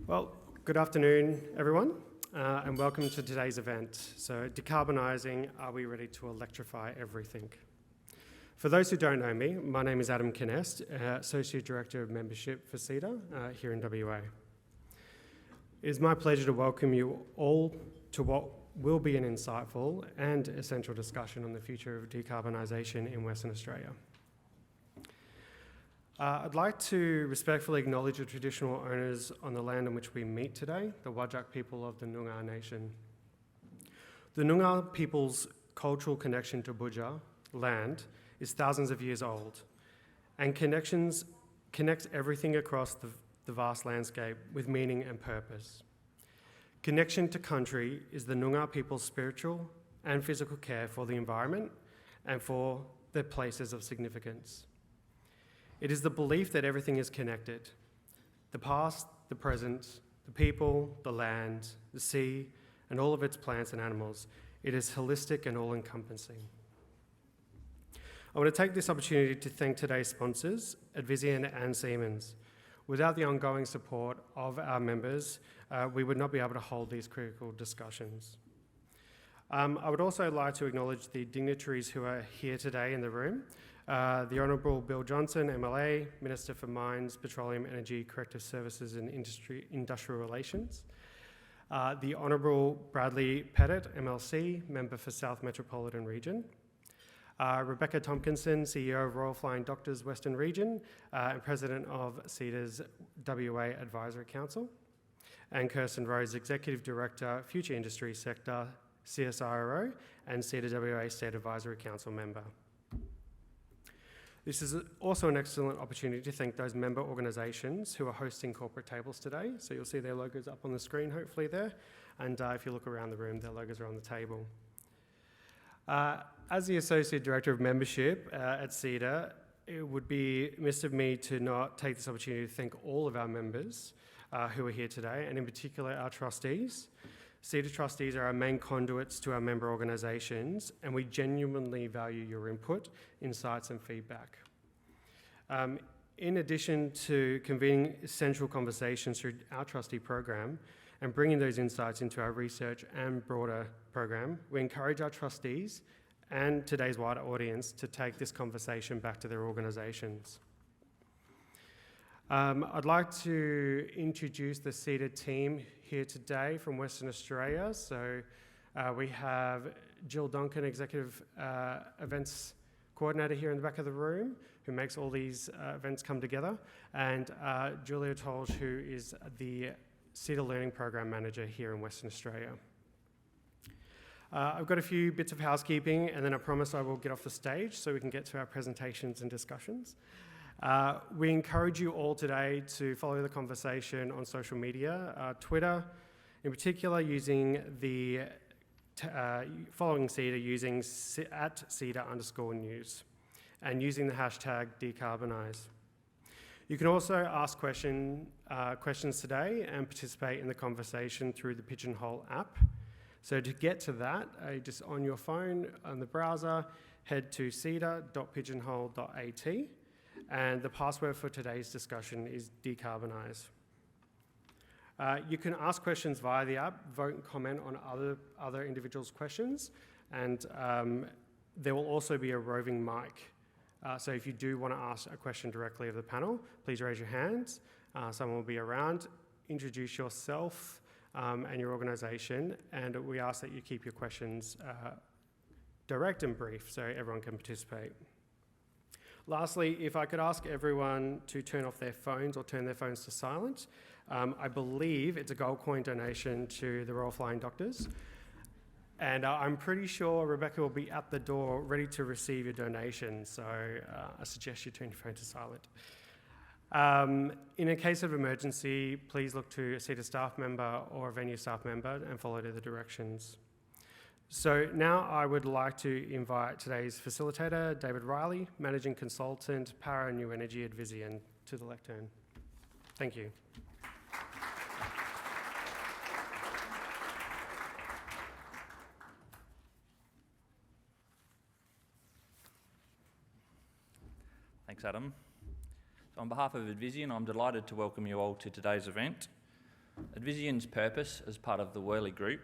Well, good afternoon, everyone, and welcome to today's event. So, Decarbonising, are we ready to electrify everything? For those who don't know me, my name is Adam Kinest, Associate Director of Membership for CEDA here in WA. It is my pleasure to welcome you all to what will be an insightful and essential discussion on the future of decarbonisation in Western Australia. I'd like to respectfully acknowledge the traditional owners on the land on which we meet today, the Whadjuk people of the Noongar Nation. The Noongar people's cultural connection to Budja land is thousands of years old and connects everything across the vast landscape with meaning and purpose. Connection to country is the Noongar people's spiritual and physical care for the environment and for their places of significance. It is the belief that everything is connected: the past, the present, the people, the land, the sea, and all of its plants and animals. It is holistic and all-encompassing. I want to take this opportunity to thank today's sponsors, Advisian and Siemens. Without the ongoing support of our members, we would not be able to hold these critical discussions. I would also like to acknowledge the dignitaries who are here today in the room. The Honourable Bill Johnson, MLA, Minister for Mines, Petroleum, Energy, Corrective Services and Industrial Relations. The Honourable Bradley Pettitt, MLC, Member for South Metropolitan Region. Rebecca Tompkinson, CEO of Royal Flying Doctors Western Region and President of CEDA's WA Advisory Council. And Kirsten Rose, Executive Director, Future Industry Sector, CSIRO, and CEDA WA State Advisory Council member. This is also an excellent opportunity to thank those member organisations who are hosting corporate tables today. So you'll see their logos up on the screen, hopefully there. And if you look around the room, their logos are on the table. As the Associate Director of Membership at CEDA, it would be remiss of me to not take this opportunity to thank all of our members who are here today, and in particular our trustees. CEDA trustees are our main conduits to our member organisations, and we genuinely value your input, insights and feedback. In addition to convening essential conversations through our trustee program and bringing those insights into our research and broader program, we encourage our trustees and today's wider audience to take this conversation back to their organisations. I'd like to introduce the CEDA team here today from Western Australia. So we have Jill Duncan, Executive Events Coordinator here in the back of the room, who makes all these events come together, and Julia Tolge, who is the CEDA Learning Program Manager here in Western Australia. I've got a few bits of housekeeping, and then I promise I will get off the stage so we can get to our presentations and discussions. We encourage you all today to follow the conversation on social media, Twitter in particular, using the following CEDA using @CEDA_news and using the hashtag Decarbonise. You can also ask questions today and participate in the conversation through the Pigeonhole app. So to get to that, just on your phone, on the browser, head to ceda.pigeonhole.at. And the password for today's discussion is Decarbonise. You can ask questions via the app, vote and comment on other individuals' questions, and there will also be a roving mic. So if you do want to ask a question directly of the panel, please raise your hands. Someone will be around. Introduce yourself and your organisation, and we ask that you keep your questions direct and brief so everyone can participate. Lastly, if I could ask everyone to turn off their phones or turn their phones to silent. I believe it's a gold coin donation to the Royal Flying Doctors. And I'm pretty sure Rebecca will be at the door ready to receive your donation. So I suggest you turn your phone to silent. In a case of emergency, please look to a CEDA staff member or a venue staff member and follow the directions. So now I would like to invite today's facilitator, David Riley, Managing Consultant, Power and New Energy at Advisian, to the lectern. Thank you. Thanks, Adam. So on behalf of Advisian, I'm delighted to welcome you all to today's event. Advision's purpose as part of the Worley Group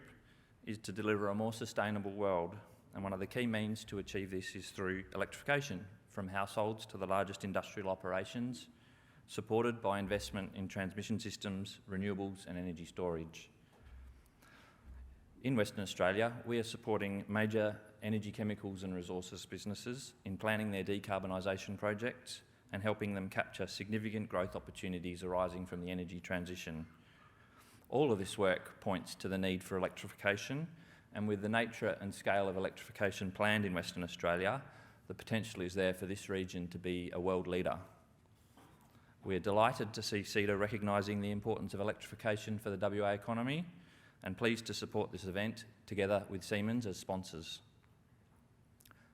is to deliver a more sustainable world, and one of the key means to achieve this is through electrification, from households to the largest industrial operations, supported by investment in transmission systems, renewables and energy storage. In Western Australia, we are supporting major energy, chemicals and resources businesses in planning their decarbonisation projects and helping them capture significant growth opportunities arising from the energy transition. All of this work points to the need for electrification, and with the nature and scale of electrification planned in Western Australia, the potential is there for this region to be a world leader. We are delighted to see CEDA recognising the importance of electrification for the WA economy and pleased to support this event together with Siemens as sponsors.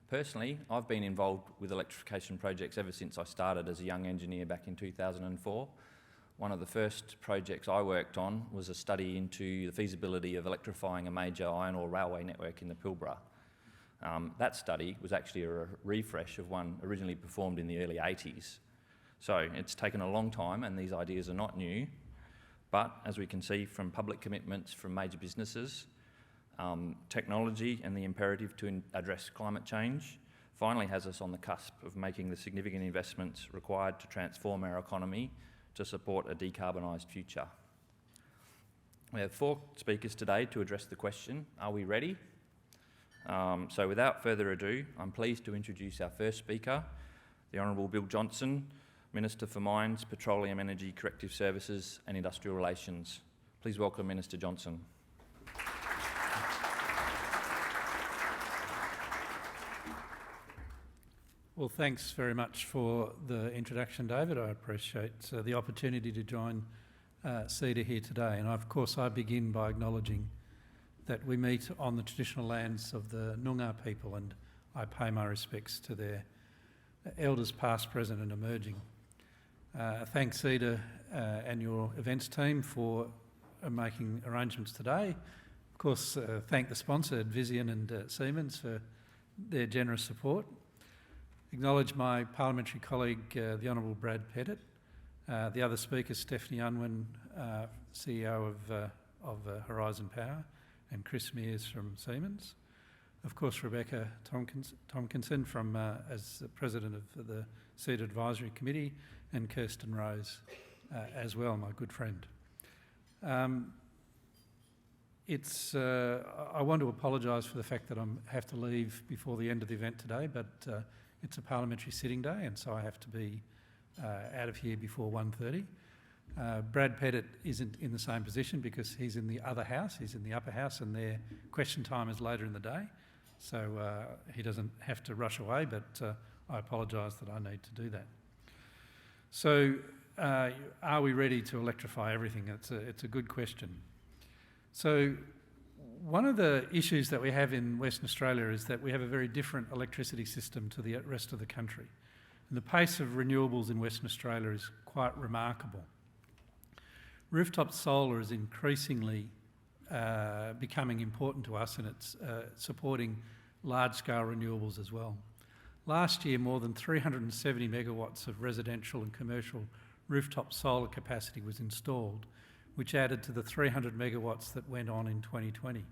Personally, I've been involved with electrification projects ever since I started as a young engineer back in 2004. One of the first projects I worked on was a study into the feasibility of electrifying a major iron ore railway network in the Pilbara. That study was actually a refresh of one originally performed in the early 80s. So it's taken a long time and these ideas are not new, but as we can see from public commitments from major businesses, technology and the imperative to address climate change finally has us on the cusp of making the significant investments required to transform our economy to support a decarbonised future. We have 4 speakers today to address the question, are we ready? So without further ado, I'm pleased to introduce our first speaker, the Honourable Bill Johnson, Minister for Mines, Petroleum, Energy, Corrective Services and Industrial Relations. Please welcome Minister Johnson. Well, thanks very much for the introduction, David. I appreciate the opportunity to join CEDA here today. And of course, I begin by acknowledging that we meet on the traditional lands of the Noongar people, and I pay my respects to their elders past, present and emerging. Thanks CEDA and your events team for making arrangements today. Of course, thank the sponsor, Advision and Siemens, for their generous support. Acknowledge my parliamentary colleague, the Honourable Brad Pettitt, the other speakers, Stephanie Unwin, CEO of Horizon Power, and Chris Mears from Siemens. Of course, Rebecca Tomkinson from as the President of the CEDA Advisory Committee, and Kirsten Rose as well, my good friend. I want to apologise for the fact that I have to leave before the end of the event today, but it's a parliamentary sitting day and so I have to be out of here before 1:30. Brad Pettitt isn't in the same position because he's in the other house, he's in the upper house, and their question time is later in the day. So he doesn't have to rush away, but I apologise that I need to do that. So are we ready to electrify everything? It's a good question. So one of the issues that we have in Western Australia is that we have a very different electricity system to the rest of the country. And the pace of renewables in Western Australia is quite remarkable. Rooftop solar is increasingly becoming important to us, and it's supporting large-scale renewables as well. Last year, more than 370 megawatts of residential and commercial rooftop solar capacity was installed, which added to the 300 megawatts that went on in 2020.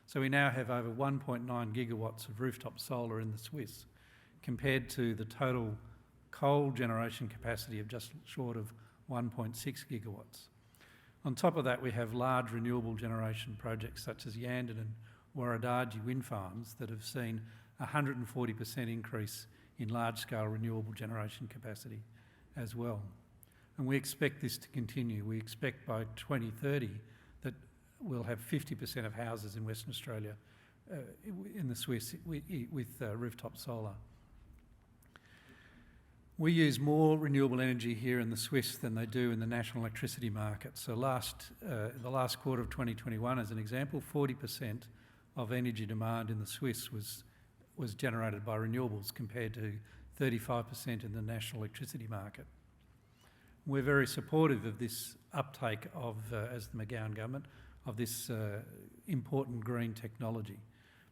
So we now have over 1.9 gigawatts of rooftop solar in the Swiss, compared to the total coal generation capacity of just short of 1.6 gigawatts. On top of that, we have large renewable generation projects such as Yandon and Warradaji wind farms that have seen a 140% increase in large-scale renewable generation capacity as well. And we expect this to continue. We expect by 2030 that we'll have 50% of houses in Western Australia, in the Swiss, with rooftop solar. We use more renewable energy here in the Swiss than they do in the national electricity market. So the last quarter of 2021, as an example, 40% of energy demand in the Swiss was generated by renewables compared to 35% in the national electricity market. We're very supportive of this uptake of, as the McGowan government, of this important green technology.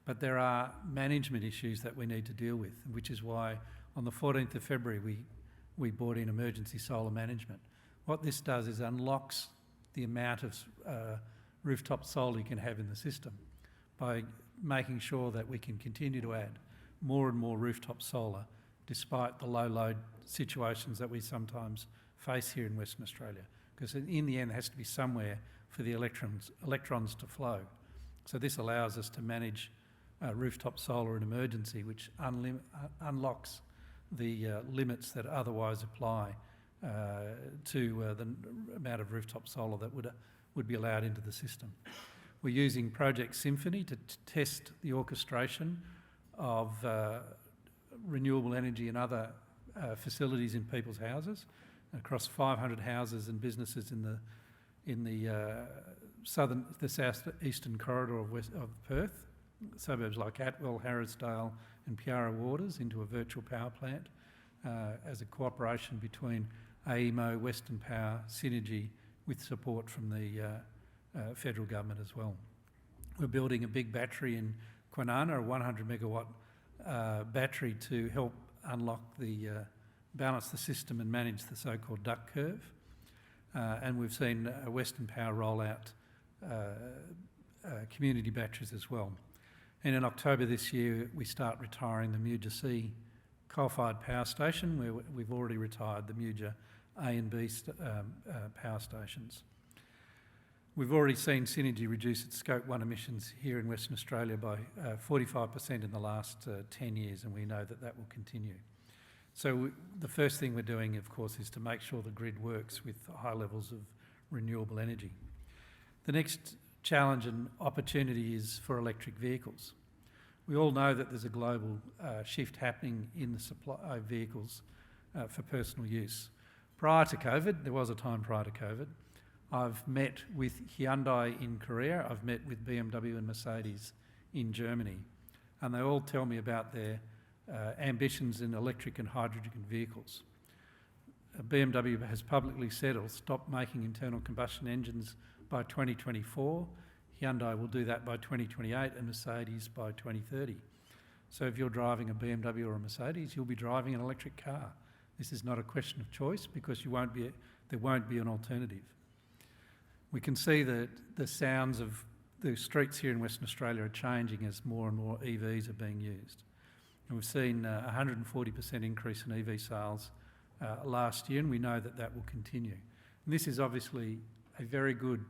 But there are management issues that we need to deal with, which is why on the 14th of February we brought in emergency solar management. What this does is unlocks the amount of rooftop solar you can have in the system by making sure that we can continue to add more and more rooftop solar despite the low load situations that we sometimes face here in Western Australia. Because in the end, there has to be somewhere for the electrons to flow. So this allows us to manage rooftop solar in emergency, which unlocks the limits that otherwise apply to the amount of rooftop solar that would be allowed into the system. We're using Project Symphony to test the orchestration of renewable energy and other facilities in people's houses across 500 houses and businesses in the south-eastern corridor of Perth, suburbs like Atwell, Harrisdale and Piara Waters, into a virtual power plant as a cooperation between AEMO, Western Power, Synergy, with support from the federal government as well. We're building a big battery in Kwinana, a 100 megawatt battery to help unlock balance the system and manage the so-called duck curve. And we've seen Western Power roll out community batteries as well. And in October this year, we start retiring the Muja C coal-fired power station, where we've already retired the Muja A and B power stations. We've already seen Synergy reduce its Scope 1 emissions here in Western Australia by 45% in the last 10 years, and we know that that will continue. So the first thing we're doing, of course, is to make sure the grid works with high levels of renewable energy. The next challenge and opportunity is for electric vehicles. We all know that there's a global shift happening in the supply of vehicles for personal use. Prior to COVID, there was a time prior to COVID, I've met with Hyundai in Korea, I've met with BMW and Mercedes in Germany, and they all tell me about their ambitions in electric and hydrogen vehicles. BMW has publicly said it'll stop making internal combustion engines by 2024. Hyundai will do that by 2028 and Mercedes by 2030. So if you're driving a BMW or a Mercedes, you'll be driving an electric car. This is not a question of choice because there won't be an alternative. We can see that the sounds of the streets here in Western Australia are changing as more and more EVs are being used. And we've seen a 140% increase in EV sales last year, and we know that that will continue. And this is obviously a very good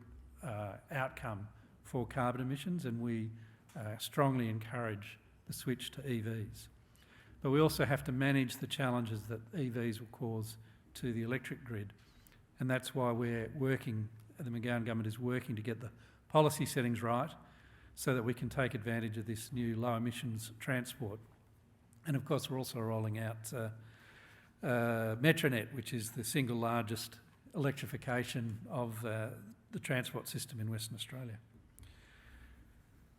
outcome for carbon emissions, and we strongly encourage the switch to EVs. But we also have to manage the challenges that EVs will cause to the electric grid, and that's why we're working, the McGowan government is working to get the policy settings right so that we can take advantage of this new low emissions transport. And of course, we're also rolling out Metronet, which is the single largest electrification of the transport system in Western Australia.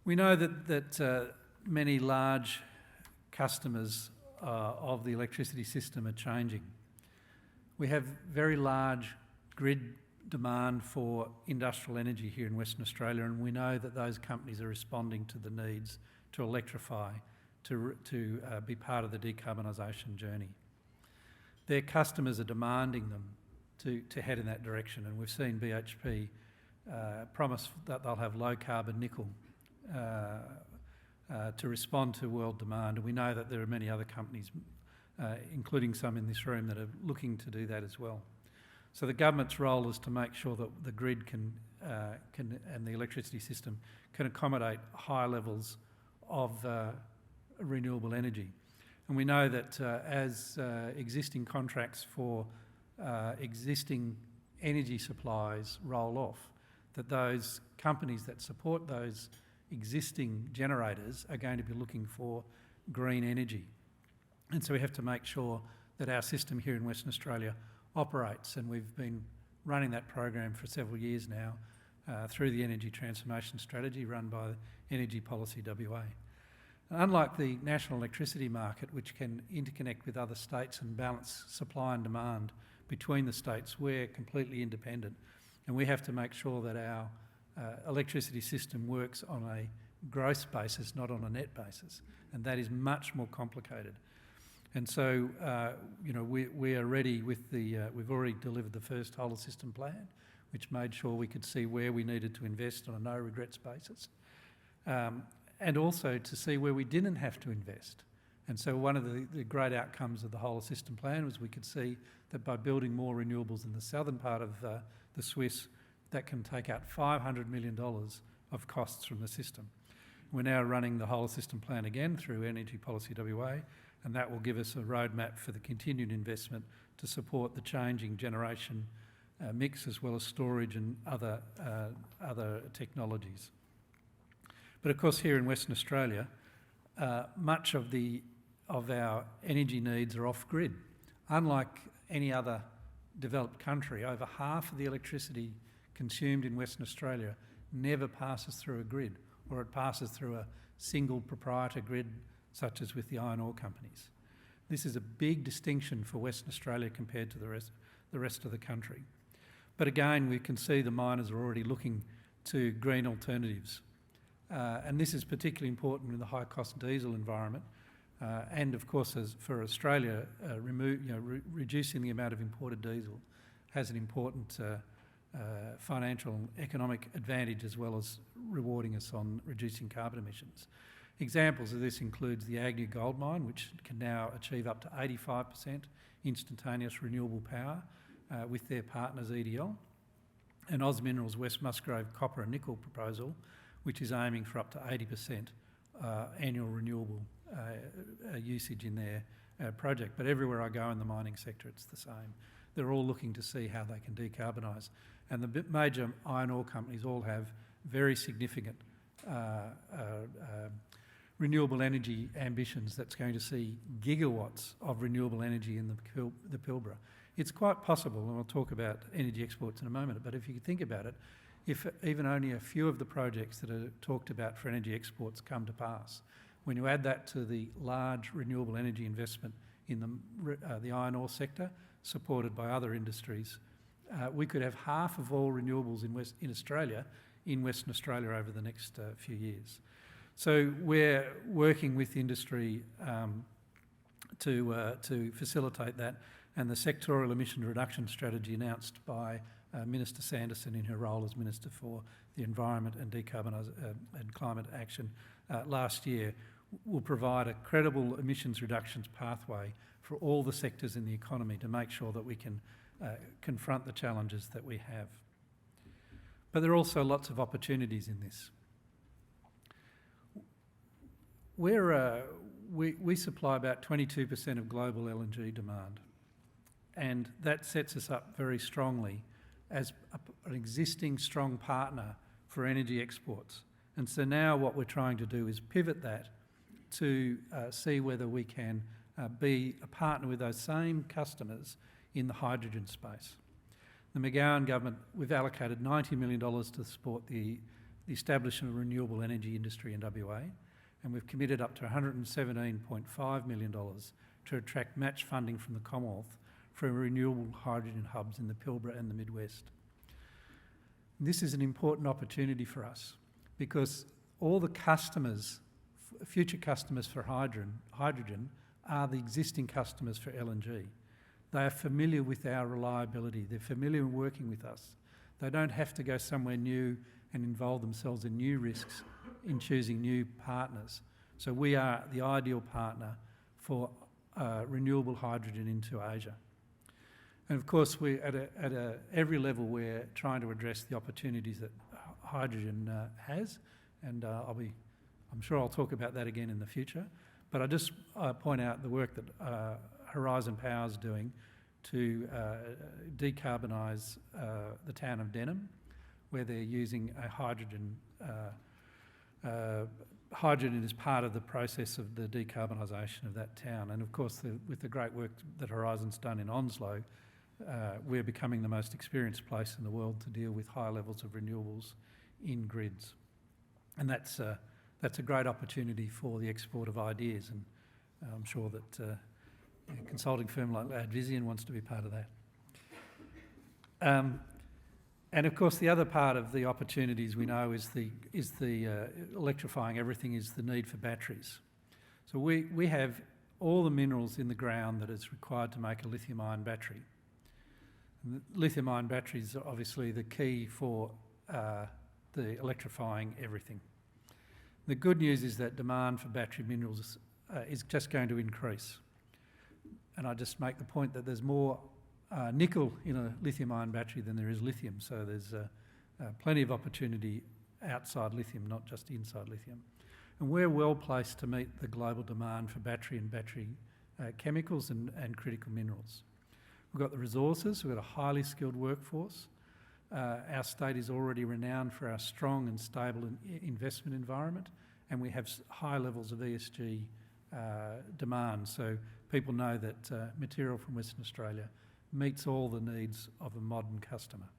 We know that many large customers of the electricity system are changing. We have very large grid demand for industrial energy here in Western Australia, and we know that those companies are responding to the needs to electrify, to be part of the decarbonisation journey. Their customers are demanding them to head in that direction, and we've seen BHP promise that they'll have low carbon nickel to respond to world demand, and we know that there are many other companies, including some in this room, that are looking to do that as well. So the government's role is to make sure that the grid can and the electricity system can accommodate high levels of renewable energy. And we know that as existing contracts for existing energy supplies roll off, that those companies that support those existing generators are going to be looking for green energy. And so we have to make sure that our system here in Western Australia operates, and we've been running that program for several years now through the Energy Transformation Strategy run by Energy Policy WA. Unlike the national electricity market, which can interconnect with other states and balance supply and demand between the states, we're completely independent, and we have to make sure that our electricity system works on a gross basis, not on a net basis, and that is much more complicated. And so, we are ready with we've already delivered the first whole of system plan. which made sure we could see where we needed to invest on a no regrets basis, and also to see where we didn't have to invest. And so one of the great outcomes of the whole system plan was we could see that by building more renewables in the southern part of the Swiss, that can take out $500 million of costs from the system. We're now running the whole system plan again through Energy Policy WA, and that will give us a roadmap for the continued investment to support the changing generation mix, as well as storage and other technologies. But of course, here in Western Australia, much of our energy needs are off-grid. Unlike any other developed country, over half of the electricity consumed in Western Australia never passes through a grid, or it passes through a single proprietor grid, such as with the iron ore companies. This is a big distinction for Western Australia compared to the rest of the country. But again, we can see the miners are already looking to green alternatives. And this is particularly important in the high-cost diesel environment. And of course, as for Australia, reducing the amount of imported diesel has an important financial and economic advantage, as well as rewarding us on reducing carbon emissions. Examples of this includes the Agnew gold mine, which can now achieve up to 85% instantaneous renewable power with their partners EDL, and Oz Minerals' West Musgrave copper and nickel proposal, which is aiming for up to 80% annual renewable usage in their project. But everywhere I go in the mining sector, it's the same. They're all looking to see how they can decarbonise. And the major iron ore companies all have very significant renewable energy ambitions that's going to see gigawatts of renewable energy in the Pilbara. It's quite possible, and I'll talk about energy exports in a moment, but if you think about it, if even only a few of the projects that are talked about for energy exports come to pass, when you add that to the large renewable energy investment in the iron ore sector, supported by other industries, we could have half of all renewables in Australia, in Western Australia, over the next few years. So we're working with industry to facilitate that, and the sectoral emission reduction strategy announced by Minister Sanderson in her role as Minister for the Environment and and Climate Action last year will provide a credible emissions reductions pathway for all the sectors in the economy to make sure that we can confront the challenges that we have. But there are also lots of opportunities in this. We supply about 22% of global LNG demand, and that sets us up very strongly as an existing strong partner for energy exports. And so now what we're trying to do is pivot that to see whether we can be a partner with those same customers in the hydrogen space. The McGowan government, we've allocated $90 million to support the establishment of a renewable energy industry in WA, and we've committed up to $117.5 million to attract match funding from the Commonwealth for renewable hydrogen hubs in the Pilbara and the Midwest. This is an important opportunity for us because all the customers, future customers for hydrogen are the existing customers for LNG. They are familiar with our reliability. They're familiar in working with us. They don't have to go somewhere new and involve themselves in new risks in choosing new partners. So we are the ideal partner for renewable hydrogen into Asia. And of course, every level we're trying to address the opportunities that hydrogen has, and I'm sure I'll talk about that again in the future. But I just point out the work that Horizon Power is doing to decarbonise the town of Denham, where they're using a hydrogen. Hydrogen is part of the process of the decarbonisation of that town. And of course, with the great work that Horizon's done in Onslow, we're becoming the most experienced place in the world to deal with high levels of renewables in grids. And that's a great opportunity for the export of ideas, and I'm sure that a consulting firm like Advisian wants to be part of that. And of course, the other part of the opportunities we know is the electrifying everything is the need for batteries. So we have all the minerals in the ground that is required to make a lithium-ion battery. Lithium-ion batteries are obviously the key for the electrifying everything. The good news is that demand for battery minerals is just going to increase. And I just make the point that there's more nickel in a lithium-ion battery than there is lithium, so there's plenty of opportunity outside lithium, not just inside lithium. And we're well placed to meet the global demand for battery and battery chemicals and critical minerals. We've got the resources, we've got a highly skilled workforce. Our state is already renowned for our strong and stable investment environment, and we have high levels of ESG demand. So people know that material from Western Australia meets all the needs of a modern customer.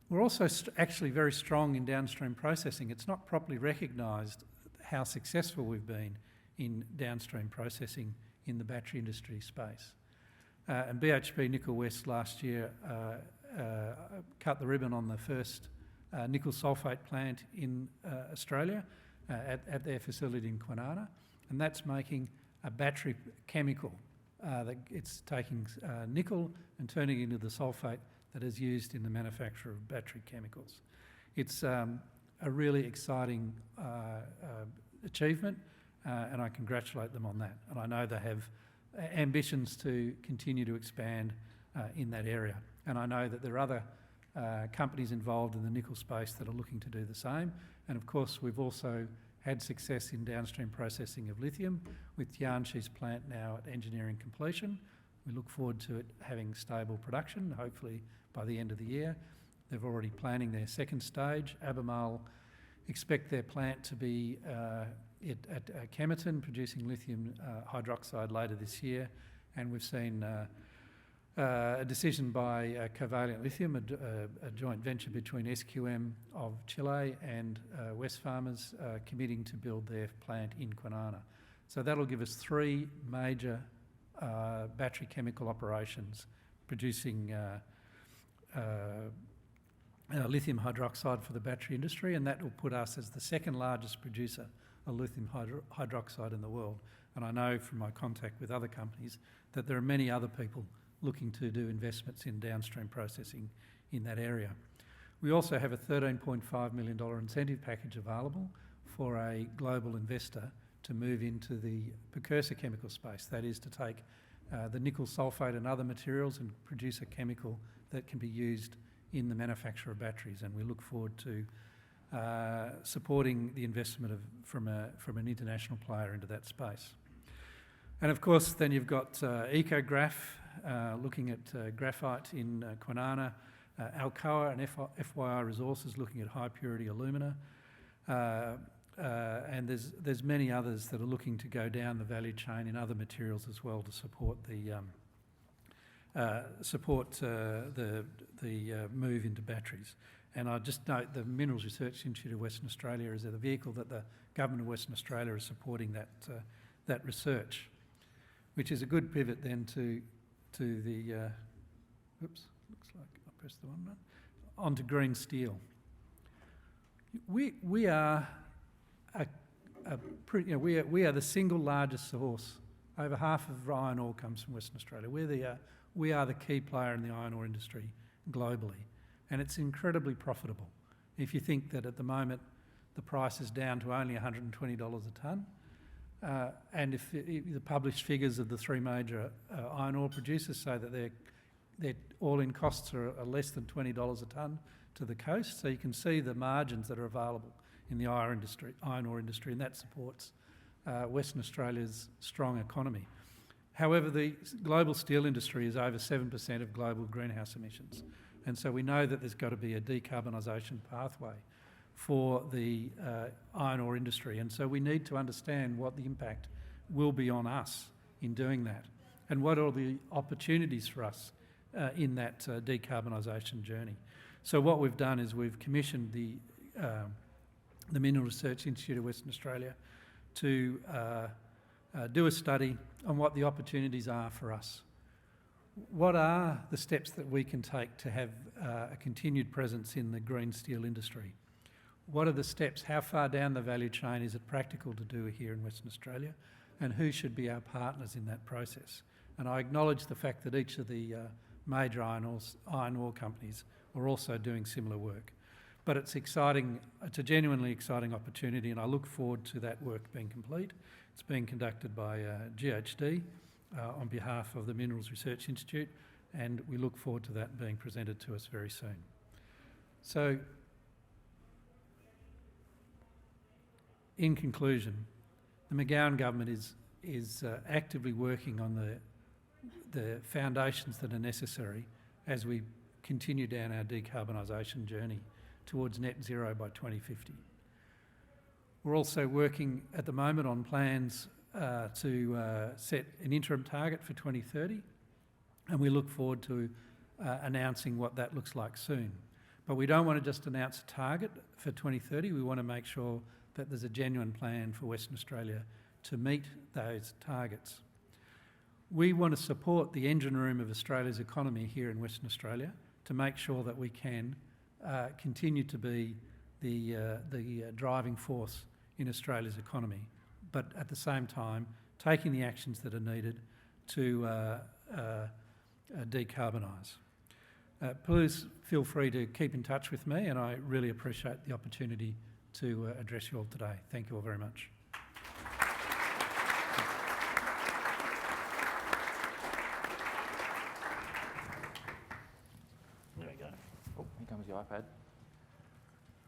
We're also actually very strong in downstream processing. It's not properly recognised how successful we've been in downstream processing in the battery industry space. And BHP Nickel West last year cut the ribbon on the first nickel sulphate plant in Australia at their facility in Kwinana, and that's making a battery chemical. That it's taking nickel and turning it into the sulphate that is used in the manufacture of battery chemicals. It's a really exciting achievement, and I congratulate them on that. And I know they have ambitions to continue to expand in that area. And I know that there are other companies involved in the nickel space that are looking to do the same. And of course, we've also had success in downstream processing of lithium with Tianqi's plant now at engineering completion. We look forward to it having stable production, hopefully by the end of the year. They're already planning their second stage. Albemarle expect their plant to be at Kemerton producing lithium hydroxide later this year. And we've seen a decision by Covalent Lithium, a joint venture between SQM of Chile and Wesfarmers, committing to build their plant in Kwinana. So that'll give us 3 major battery chemical operations producing lithium hydroxide for the battery industry, and that will put us as the second largest producer of lithium hydroxide in the world. And I know from my contact with other companies that there are many other people looking to do investments in downstream processing in that area. We also have a $13.5 million incentive package available for a global investor to move into the precursor chemical space. That is to take the nickel sulphate and other materials and produce a chemical that can be used in the manufacture of batteries. And we look forward to supporting the investment from an international player into that space. And of course, then you've got Ecograph, looking at graphite in Kwinana, Alcoa and FYI Resources looking at high purity alumina, and there's many others that are looking to go down the value chain in other materials as well to support the move into batteries. And I just note the Minerals Research Institute of Western Australia is the vehicle that the Government of Western Australia is supporting that research, which is a good pivot then to the, oops, looks like I pressed the one, onto green steel. We are we are the single largest source. Over half of iron ore comes from Western Australia. We are the key player in the iron ore industry globally, and it's incredibly profitable. If you think that at the moment the price is down to only $120 a tonne, and if the published figures of the 3 major iron ore producers say that their all-in costs are less than $20 a tonne to the coast, so you can see the margins that are available in the iron ore industry, and that supports Western Australia's strong economy. However, the global steel industry is over 7% of global greenhouse emissions, and so we know that there's got to be a decarbonisation pathway for the iron ore industry, and so we need to understand what the impact will be on us in doing that, and what are the opportunities for us in that decarbonisation journey. So what we've done is we've commissioned the Mineral Research Institute of Western Australia to do a study on what the opportunities are for us. What are the steps that we can take to have a continued presence in the green steel industry? What are the steps? How far down the value chain is it practical to do here in Western Australia? And who should be our partners in that process? And I acknowledge the fact that each of the major iron ore companies are also doing similar work. But it's exciting, it's a genuinely exciting opportunity, and I look forward to that work being complete. It's being conducted by GHD on behalf of the Minerals Research Institute, and we look forward to that being presented to us very soon. So, in conclusion, the McGowan government is actively working on the foundations that are necessary as we continue down our decarbonisation journey towards net zero by 2050. We're also working at the moment on plans to set an interim target for 2030, and we look forward to announcing what that looks like soon. But we don't want to just announce a target for 2030, we want to make sure that there's a genuine plan for Western Australia to meet those targets. We want to support the engine room of Australia's economy here in Western Australia to make sure that we can continue to be the driving force in Australia's economy, but at the same time taking the actions that are needed to decarbonise. Please feel free to keep in touch with me, and I really appreciate the opportunity to address you all today. Thank you all very much. There we go. Oh, here comes your iPad.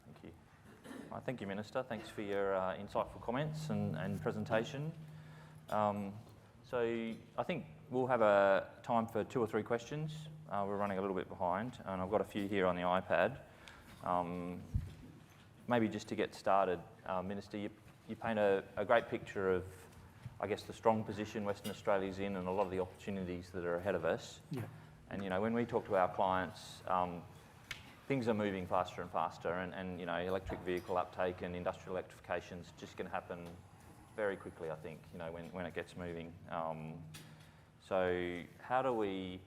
Thank you. Thank you, Minister. Thanks for your insightful comments and presentation. So I think we'll have a time for 2 or 3 questions. We're running a little bit behind, and I've got a few here on the iPad. Maybe just to get started, Minister, you paint a great picture of, I guess, the strong position Western Australia's in and a lot of the opportunities that are ahead of us. Yeah. And, you know, when we talk to our clients, things are moving faster and faster, and you know, electric vehicle uptake and industrial electrification is just going to happen very quickly, I think, you know, when it gets moving. So how do we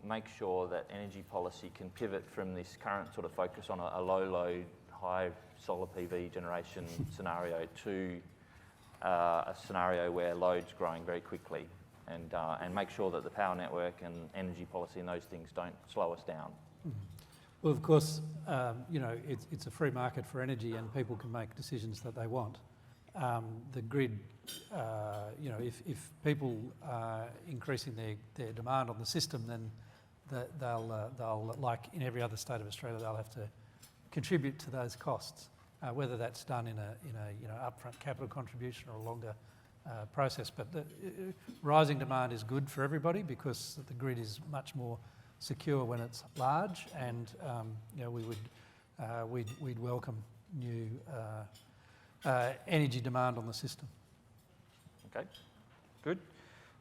make sure that energy policy can pivot from this current sort of focus on a low load, high solar PV generation scenario to a scenario where load's growing very quickly, and make sure that the power network and energy policy and those things don't slow us down? Mm-hmm. Well, of course, you know, it's a free market for energy, and people can make decisions that they want. The grid, you know, if people are increasing their demand on the system, then they'll, like in every other state of Australia, they'll have to contribute to those costs, whether that's done in a you know, upfront capital contribution or a longer process. But rising demand is good for everybody because the grid is much more secure when it's large, and you know, we'd welcome new energy demand on the system. Okay, good.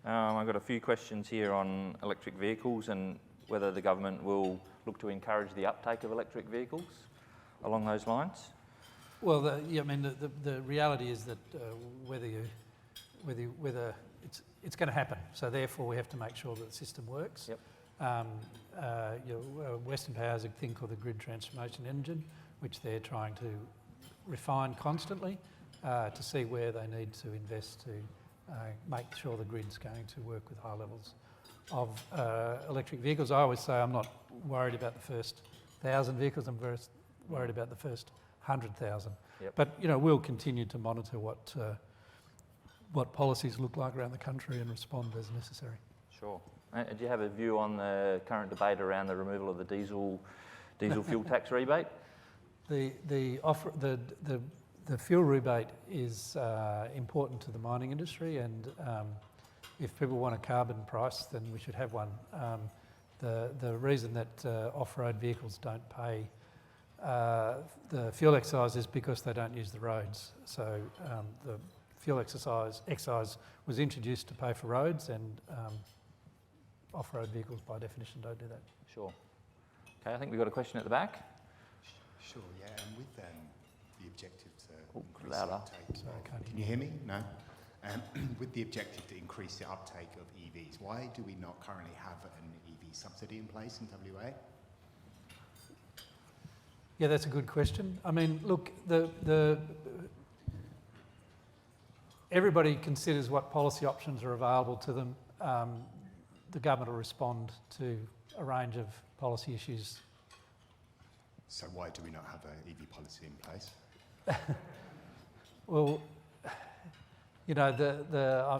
I've got a few questions here on electric vehicles and whether the government will look to encourage the uptake of electric vehicles along those lines. Well, yeah, I mean, the reality is that whether it's going to happen, so therefore we have to make sure that the system works. Yep. You know, Western Power has a thing called the Grid Transformation Engine, which they're trying to refine constantly to see where they need to invest to make sure the grid's going to work with high levels of electric vehicles. I always say I'm not worried about the first 1,000 vehicles, I'm very worried about the first 100,000. Yep. But you know, we'll continue to monitor what policies look like around the country and respond as necessary. Sure. Do you have a view on the current debate around the removal of the diesel fuel tax rebate? The fuel rebate is important to the mining industry, and if people want a carbon price, then we should have one. The reason that off-road vehicles don't pay the fuel excise is because they don't use the roads. So the fuel excise was introduced to pay for roads, and off-road vehicles by definition don't do that. Sure. Okay, I think we've got a question at the back. Sure, yeah, and with the objective to increase louder. the uptake. Sorry, Can you hear me? No? With the objective to increase the uptake of EVs, why do we not currently have an EV subsidy in place in WA? Yeah, that's a good question. I mean, look, everybody considers what policy options are available to them. the government will respond to a range of policy issues. So why do we not have an EV policy in place? Well, you know,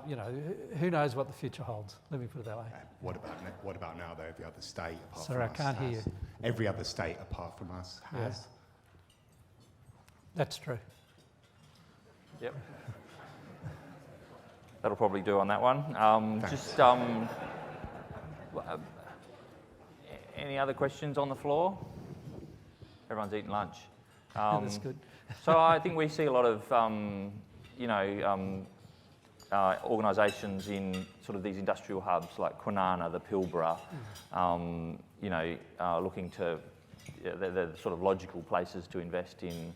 you know, who knows what the future holds? Let me put it that way. What about now, though? Every other state apart Sorry, from us I can't hear has. you. Every other state apart from us has. Yeah. That's true. Yep. That'll probably do on that one. Any other questions on the floor? Everyone's eating lunch. That's good. So I think we see a lot of, organisations in sort of these industrial hubs like Kwinana, the Pilbara, looking to, they're sort of logical places to invest in,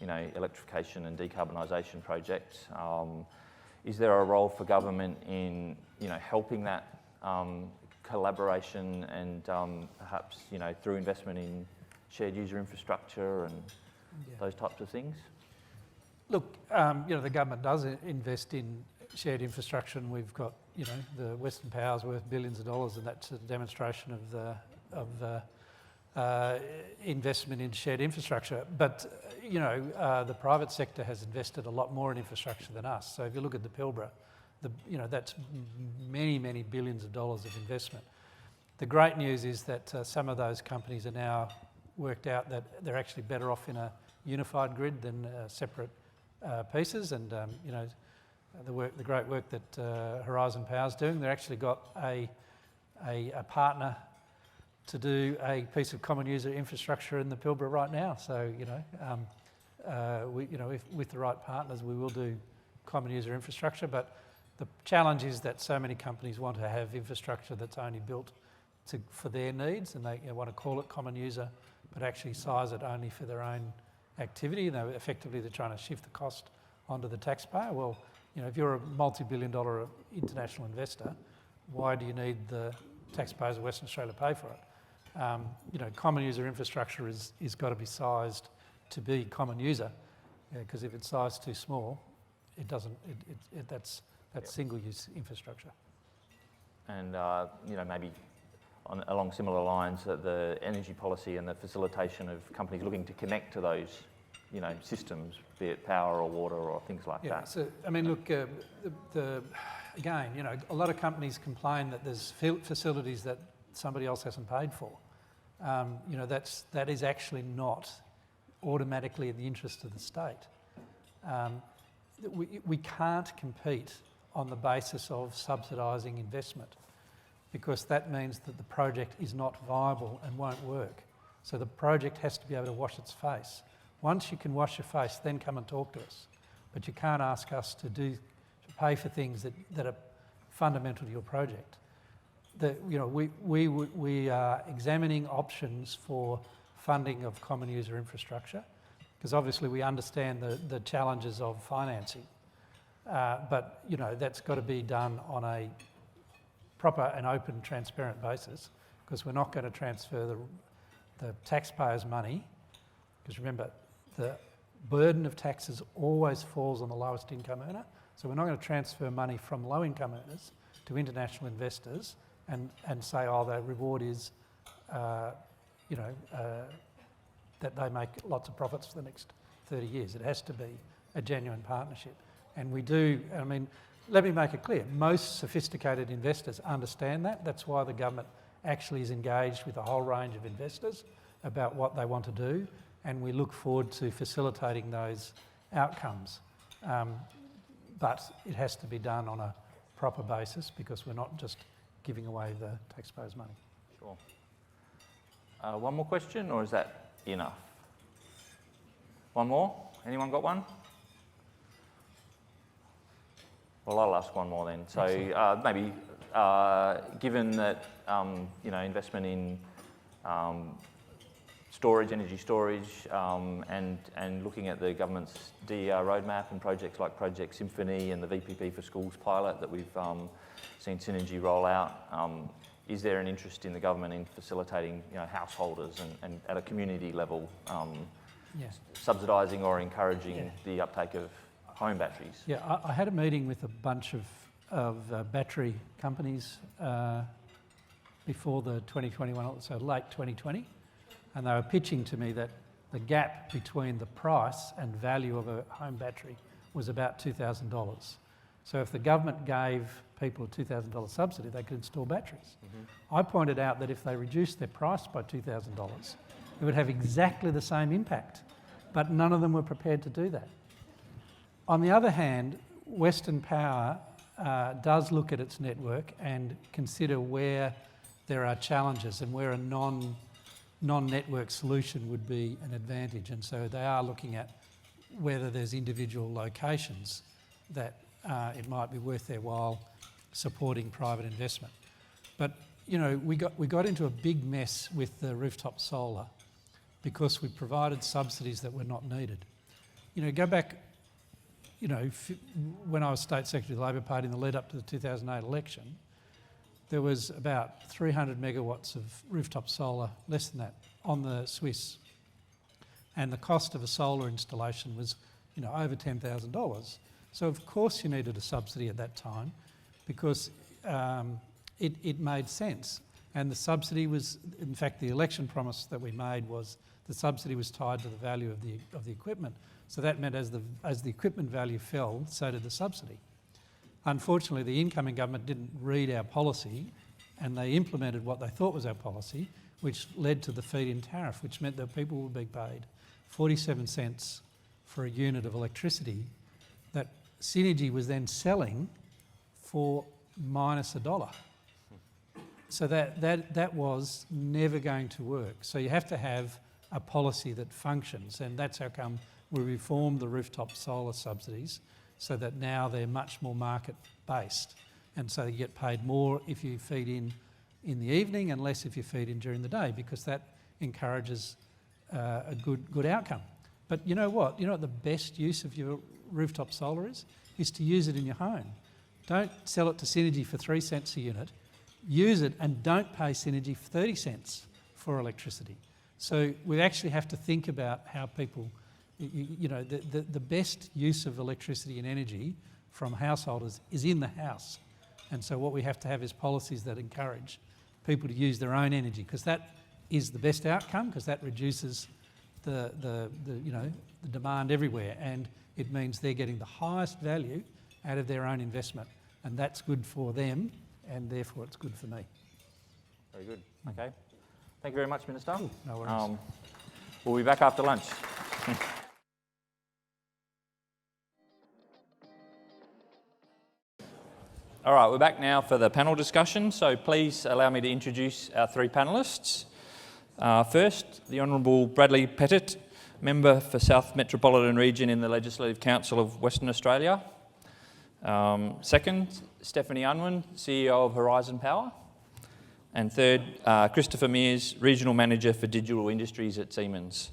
electrification and decarbonisation projects. Is there a role for government in, helping that collaboration and perhaps, through investment in shared user infrastructure and those types of things? Look, the government does invest in shared infrastructure, and we've got, the Western Power's worth billions of dollars, and that's a demonstration of the investment in shared infrastructure. But, the private sector has invested a lot more in infrastructure than us. So if you look at the Pilbara, that's many, many billions of dollars of investment. The great news is that some of those companies are now worked out that they're actually better off in a unified grid than separate pieces, and the great work that Horizon Power's doing. They've actually got a partner to do a piece of common user infrastructure in the Pilbara right now. So with the right partners, we will do common user infrastructure. But the challenge is that so many companies want to have infrastructure that's only built for their needs, and they want to call it common user, but actually size it only for their own activity. Effectively, they're trying to shift the cost onto the taxpayer. Well, if you're a multi-billion-dollar international investor, why do you need the taxpayers of Western Australia to pay for it? Common user infrastructure is got to be sized to be common user, because if it's sized too small, it doesn't. That's single-use infrastructure. And maybe along similar lines, that the energy policy and the facilitation of companies looking to connect to those, systems, be it power or water or things like that. So I mean, look, again, a lot of companies complain that there's facilities that somebody else hasn't paid for. That is actually not automatically in the interest of the state. We can't compete on the basis of subsidising investment, because that means that the project is not viable and won't work. So the project has to be able to wash its face. Once you can wash your face, then come and talk to us. But you can't ask us to pay for things that are fundamental to your project. We are examining options for funding of common user infrastructure, because obviously we understand the challenges of financing. But that's got to be done on a proper and open, transparent basis, because we're not going to transfer the taxpayers' money, because remember, the burden of taxes always falls on the lowest income earner. So we're not going to transfer money from low income earners to international investors and say, the reward is, that they make lots of profits for the next 30 years. It has to be a genuine partnership. And we do, let me make it clear, most sophisticated investors understand that. That's why the government actually is engaged with a whole range of investors about what they want to do, and we look forward to facilitating those outcomes. But it has to be done on a proper basis, because we're not just giving away the taxpayers' money. Sure. One more question, or is that enough? One more? Anyone got one? Well, I'll ask one more then. So maybe, given that investment in storage, energy storage, and looking at the government's DER roadmap and projects like Project Symphony and the VPP for Schools pilot that we've seen Synergy roll out, is there an interest in the government in facilitating householders and at a community level subsidising or encouraging the uptake of home batteries? Yeah, I had a meeting with a bunch of battery companies before the 2021, so late 2020, and they were pitching to me that the gap between the price and value of a home battery was about $2,000. So if the government gave people a $2,000 subsidy, they could install batteries. I pointed out that if they reduced their price by $2,000, it would have exactly the same impact, but none of them were prepared to do that. On the other hand, Western Power does look at its network and consider where there are challenges and where a non-network solution would be an advantage. And so they are looking at whether there's individual locations that it might be worth their while supporting private investment. But, you know, we got into a big mess with the rooftop solar because we provided subsidies that were not needed. You know, go back, you know, when I was State Secretary of the Labor Party in the lead up to the 2008 election, there was about 300 megawatts of rooftop solar, less than that, on the Swiss. And the cost of a solar installation was, you know, over $10,000. So of course you needed a subsidy at that time because it made sense. And the subsidy was, in fact, the election promise that we made was the subsidy was tied to the value of the equipment. So that meant as the equipment value fell, so did the subsidy. Unfortunately, the incoming government didn't read our policy and they implemented what they thought was our policy, which led to the feed-in tariff, which meant that people would be paid 47 cents for a unit of electricity that Synergy was then selling for minus $1. So that was never going to work. So you have to have a policy that functions, and that's how come we reformed the rooftop solar subsidies so that now they're much more market-based. And so you get paid more if you feed in the evening and less if you feed in during the day, because that encourages a good outcome. But you know what? You know what the best use of your rooftop solar is to use it in your home. Don't sell it to Synergy for 3 cents a unit. Use it and don't pay Synergy for 30 cents for electricity. So we actually have to think about how people, you know, the best use of electricity and energy from householders is in the house. And so what we have to have is policies that encourage people to use their own energy, because that is the best outcome, because that reduces the demand everywhere, and it means they're getting the highest value out of their own investment, and that's good for them, and therefore it's good for me. Very good. Okay. Thank you very much, Minister. Cool. No worries. We'll be back after lunch. All right, we're back now for the panel discussion, so please allow me to introduce our three panellists. First, the Honourable Bradley Pettitt, Member for South Metropolitan Region in the Legislative Council of Western Australia. Second, Stephanie Unwin, CEO of Horizon Power. And third, Christopher Mears, Regional Manager for Digital Industries at Siemens.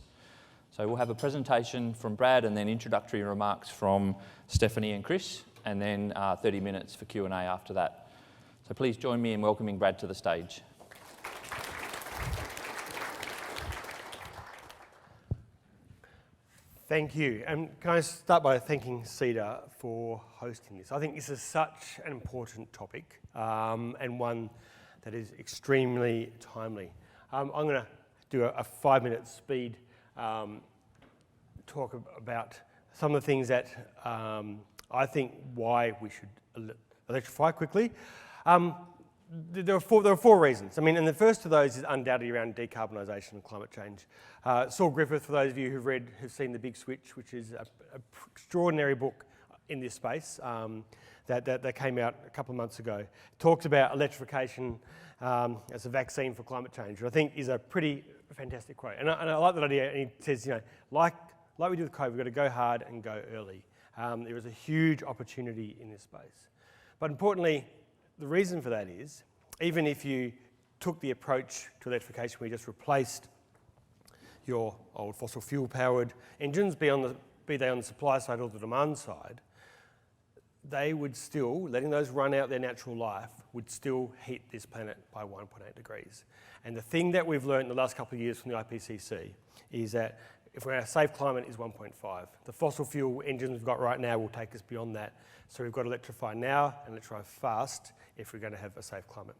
So we'll have a presentation from Brad and then introductory remarks from Stephanie and Chris, and then 30 minutes for Q&A after that. So please join me in welcoming Brad to the stage. Thank you. And can I start by thanking CEDA for hosting this? I think this is such an important topic and one that is extremely timely. I'm going to do a 5-minute speed talk about some of the things that I think why we should electrify quickly. There are four reasons. I mean, and the first of those is undoubtedly around decarbonisation and climate change. Saul Griffith, for those of you who've seen The Big Switch, which is an extraordinary book in this space that came out a couple of months ago, talks about electrification as a vaccine for climate change, which I think is a pretty fantastic quote. And I like that idea. And he says, you know, like we do with COVID, we've got to go hard and go early. There is a huge opportunity in this space. But importantly, the reason for that is, even if you took the approach to electrification where you just replaced your old fossil fuel powered engines, be they on the supply side or the demand side, they would still, letting those run out their natural life, would still heat this planet by 1.8 degrees. And the thing that we've learned in the last couple of years from the IPCC is that if we're in a safe climate is 1.5. The fossil fuel engines we've got right now will take us beyond that. So we've got to electrify now and electrify fast if we're going to have a safe climate.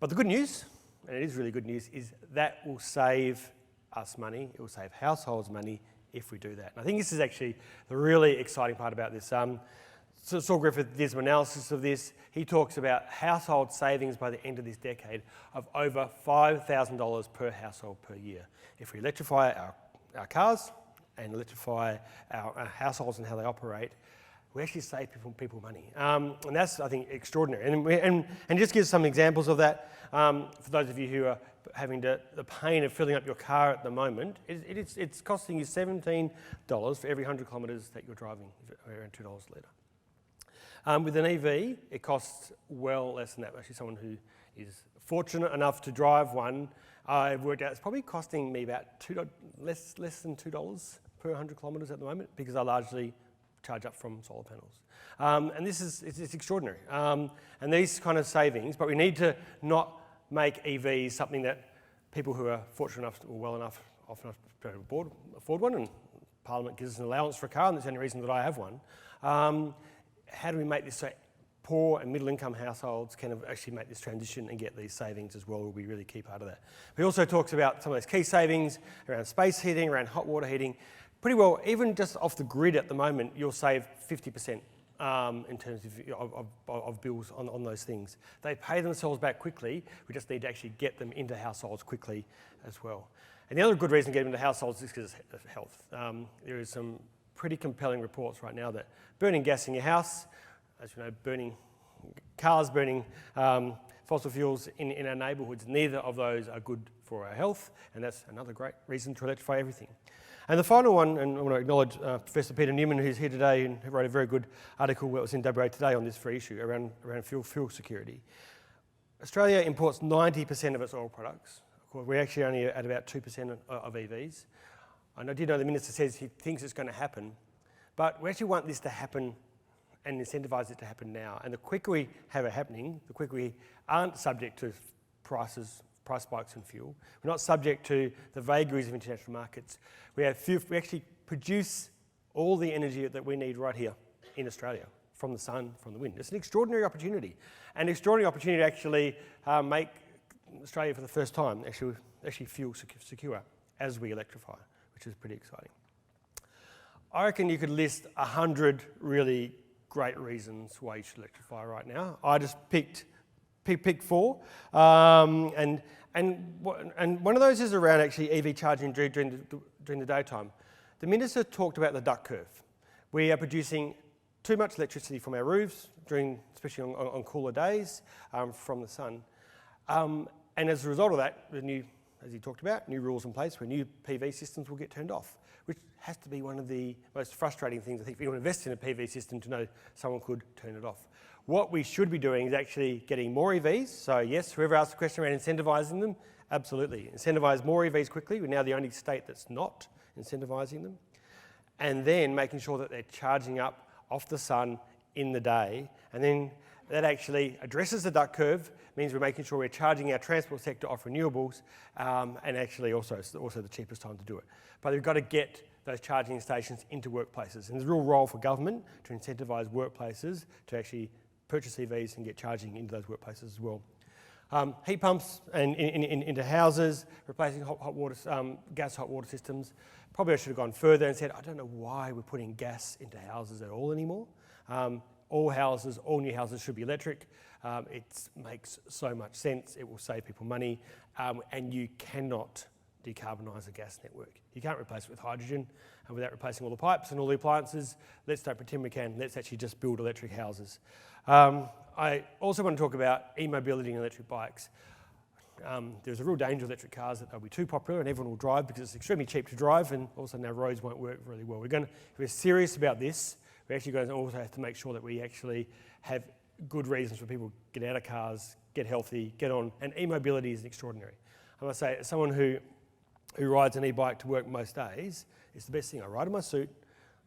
But the good news, and it is really good news, is that will save us money, it will save households money if we do that. And I think this is actually the really exciting part about this. So Saul Griffith did some analysis of this. He talks about household savings by the end of this decade of over $5,000 per household per year. If we electrify our cars and electrify our households and how they operate, we actually save people money. And that's, I think, extraordinary. And just give some examples of that. For those of you who are having the pain of filling up your car at the moment, it's costing you $17 for every 100 kilometres that you're driving, around $2 a litre. With an EV, it costs well less than that. Actually, someone who is fortunate enough to drive one, I've worked out it's probably costing me about less than $2 per 100 kilometres at the moment, because I largely charge up from solar panels. And this is it's extraordinary. And these kind of savings, but we need to not make EVs something that people who are fortunate enough or well enough, often enough to afford one, and Parliament gives us an allowance for a car, and that's the only reason that I have one. How do we make this so poor and middle income households can actually make this transition and get these savings as well will be a really key part of that. He also talks about some of those key savings around space heating, around hot water heating. Pretty well, even just off the grid at the moment, you'll save 50% in terms of bills on those things. They pay themselves back quickly. We just need to actually get them into households quickly as well. And the other good reason to get them into households is because of health. There is some pretty compelling reports right now that burning gas in your house, as you know, burning cars, burning fossil fuels in our neighbourhoods, neither of those are good for our health, and that's another great reason to electrify everything. And the final one, and I want to acknowledge Professor Peter Newman, who's here today and who wrote a very good article that was in WA Today on this very issue around fuel security. Australia imports 90% of its oil products. Of course, we're actually only at about 2% of EVs. I did know the Minister says he thinks it's going to happen, but we actually want this to happen and incentivise it to happen now. And the quicker we have it happening, the quicker we aren't subject to price spikes in fuel. We're not subject to the vagaries of international markets. We actually produce all the energy that we need right here in Australia, from the sun, from the wind. It's an extraordinary opportunity. An extraordinary opportunity to actually make Australia for the first time actually fuel secure as we electrify, which is pretty exciting. I reckon you could list 100 really great reasons why you should electrify right now. I just picked 4, and one of those is around actually EV charging during the daytime. The Minister talked about the duck curve. We are producing too much electricity from our roofs, especially on cooler days, from the sun. And as a result of that, as he talked about, new rules in place where new PV systems will get turned off, which has to be one of the most frustrating things, I think, if you want to invest in a PV system, to know someone could turn it off. What we should be doing is actually getting more EVs. So yes, whoever asked the question around incentivising them, absolutely. Incentivise more EVs quickly. We're now the only state that's not incentivising them. And then making sure that they're charging up off the sun in the day. And then that actually addresses the duck curve, means we're making sure we're charging our transport sector off renewables, and actually also the cheapest time to do it. But we've got to get those charging stations into workplaces. And there's a real role for government to incentivise workplaces to actually purchase EVs and get charging into those workplaces as well. Heat pumps into houses, replacing gas hot water systems. Probably I should have gone further and said, I don't know why we're putting gas into houses at all anymore. All new houses should be electric. It makes so much sense. It will save people money, and you cannot decarbonise a gas network. You can't replace it with hydrogen, and without replacing all the pipes and all the appliances. Let's don't pretend we can. Let's actually just build electric houses. I also want to talk about e-mobility and electric bikes. There's a real danger of electric cars that they'll be too popular and everyone will drive because it's extremely cheap to drive, and also now roads won't work really well. If we're serious about this, we're actually going to also have to make sure that we actually have good reasons for people to get out of cars, get healthy, get on, and e-mobility is extraordinary. I must say, as someone who rides an e-bike to work most days, it's the best thing. I ride in my suit,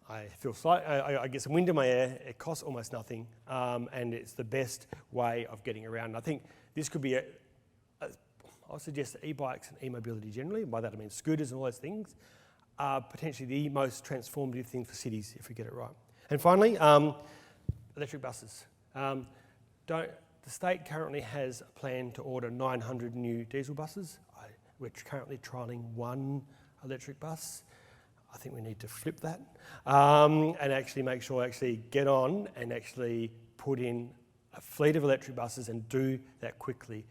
I feel I get some wind in my air, it costs almost nothing, and it's the best way of getting around. And I think this could be I suggest that e-bikes and e-mobility generally, by that I mean scooters and all those things, are potentially the most transformative thing for cities if we get it right. And finally, electric buses. The state currently has a plan to order 900 new diesel buses. We're currently trialling one electric bus. I think we need to flip that and actually make sure actually get on and actually put in a fleet of electric buses and do that quickly.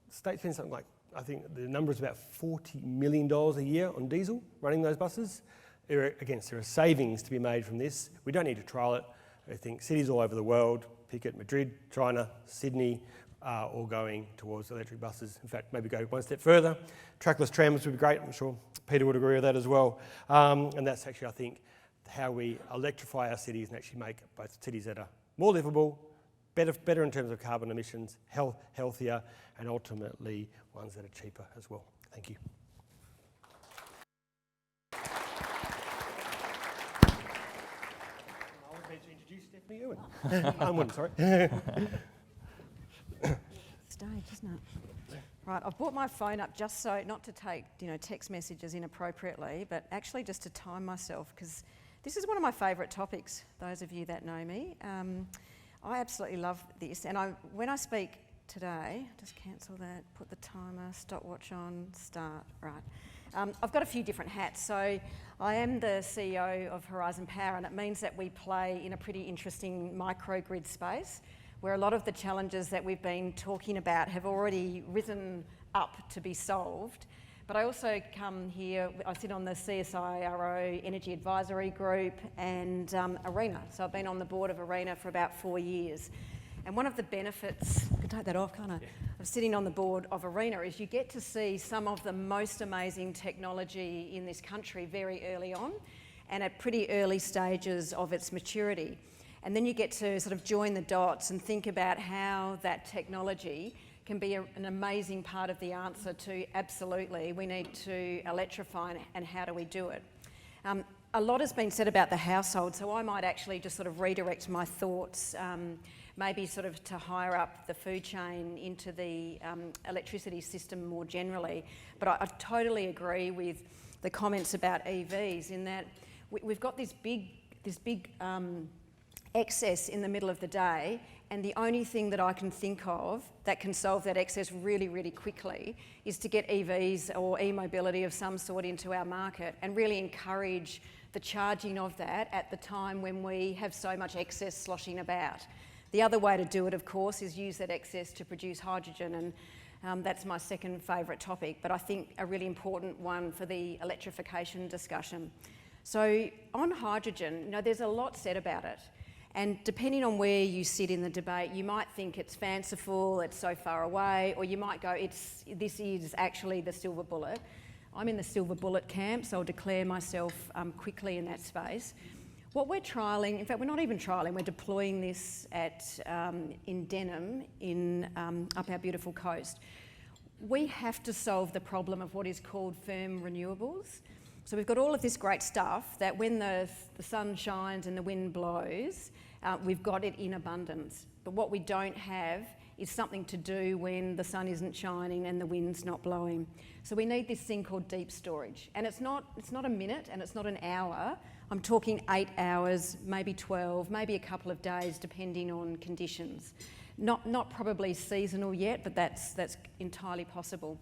The state spends something like, I think the number is about $40 million a year on diesel running those buses. There are savings to be made from this. We don't need to trial it. I think cities all over the world, Pettitt, Madrid, China, Sydney, all going towards electric buses. In fact, maybe go one step further. Trackless trams would be great. I'm sure Peter would agree with that as well. And that's actually, I think, how we electrify our cities and actually make both cities that are more livable, better in terms of carbon emissions, healthier, and ultimately ones that are cheaper as well. Thank you. I was meant to introduce Stephanie Unwin. Unwin, sorry. Stage, isn't it? Right, I've brought my phone up just so, not to take text messages inappropriately, but actually just to time myself, because this is one of my favourite topics, those of you that know me. I absolutely love this, and when I speak today, just cancel that, put the timer, stopwatch on, start, right. I've got a few different hats. So I am the CEO of Horizon Power, and it means that we play in a pretty interesting microgrid space, where a lot of the challenges that we've been talking about have already risen up to be solved. But I also come here, I sit on the CSIRO Energy Advisory Group and ARENA. So I've been on the board of ARENA for about 4 years. And one of the benefits, I can take that off, can't I, of sitting on the board of ARENA is you get to see some of the most amazing technology in this country very early on and at pretty early stages of its maturity. And then you get to sort of join the dots and think about how that technology can be an amazing part of the answer to absolutely, we need to electrify, and how do we do it? A lot has been said about the household, so I might actually just sort of redirect my thoughts, maybe sort of to higher up the food chain into the electricity system more generally. But I totally agree with the comments about EVs in that we've got this big excess in the middle of the day, and the only thing that I can think of that can solve that excess really, really quickly is to get EVs or e-mobility of some sort into our market and really encourage the charging of that at the time when we have so much excess sloshing about. The other way to do it, of course, is use that excess to produce hydrogen, and that's my second favourite topic, but I think a really important one for the electrification discussion. So on hydrogen, there's a lot said about it. And depending on where you sit in the debate, you might think it's fanciful, it's so far away, or you might go, this is actually the silver bullet. I'm in the silver bullet camp, so I'll declare myself quickly in that space. What we're trialling, in fact, we're not even trialling, we're deploying this in Denham, up our beautiful coast. We have to solve the problem of what is called firm renewables. So we've got all of this great stuff that when the sun shines and the wind blows, we've got it in abundance. But what we don't have is something to do when the sun isn't shining and the wind's not blowing. So we need this thing called deep storage. And it's not a minute and it's not an hour. I'm talking 8 hours, maybe 12, maybe a couple of days, depending on conditions. Not probably seasonal yet, but that's entirely possible.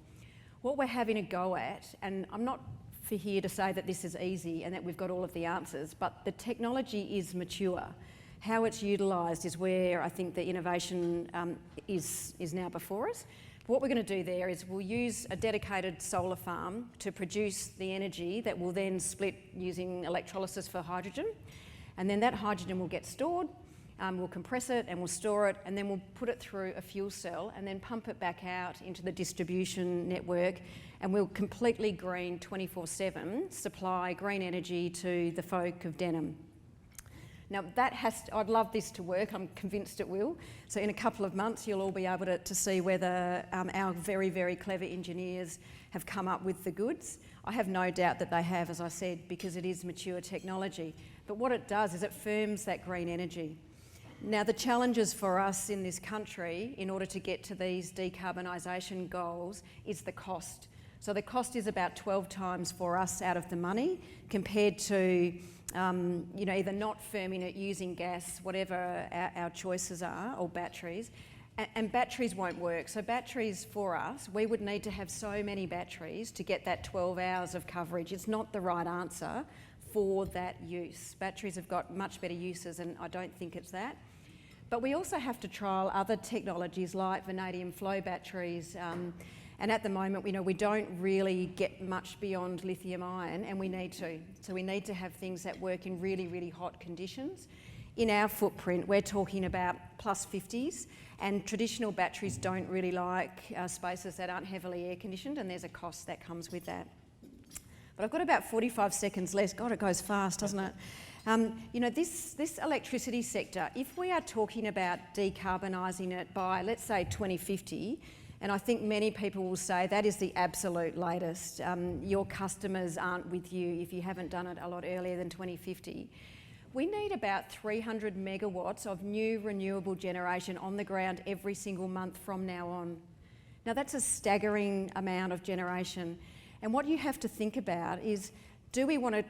What we're having a go at, and I'm not for here to say that this is easy and that we've got all of the answers, but the technology is mature. How it's utilised is where I think the innovation is now before us. What we're going to do there is we'll use a dedicated solar farm to produce the energy that will then split using electrolysis for hydrogen, and then that hydrogen will get stored. We'll compress it and we'll store it, and then we'll put it through a fuel cell and then pump it back out into the distribution network, and we'll completely green 24/7 supply green energy to the folk of Denham. Now I'd love this to work, I'm convinced it will. So in a couple of months you'll all be able to see whether our very, very clever engineers have come up with the goods. I have no doubt that they have, as I said, because it is mature technology. But what it does is it firms that green energy. Now, the challenges for us in this country, in order to get to these decarbonisation goals, is the cost. So the cost is about 12 times for us out of the money, compared to either not firming it, using gas, whatever our choices are, or batteries. And batteries won't work. So batteries for us, we would need to have so many batteries to get that 12 hours of coverage. It's not the right answer for that use. Batteries have got much better uses, and I don't think it's that. But we also have to trial other technologies like vanadium flow batteries. And at the moment, we don't really get much beyond lithium ion, and we need to. So we need to have things that work in really, really hot conditions. In our footprint, we're talking about plus 50s, and traditional batteries don't really like spaces that aren't heavily air conditioned, and there's a cost that comes with that. But I've got about 45 seconds left. God, it goes fast, doesn't it? This electricity sector, if we are talking about decarbonising it by, let's say, 2050, and I think many people will say that is the absolute latest. Your customers aren't with you if you haven't done it a lot earlier than 2050. We need about 300 megawatts of new renewable generation on the ground every single month from now on. Now that's a staggering amount of generation. And what you have to think about is, do we want to,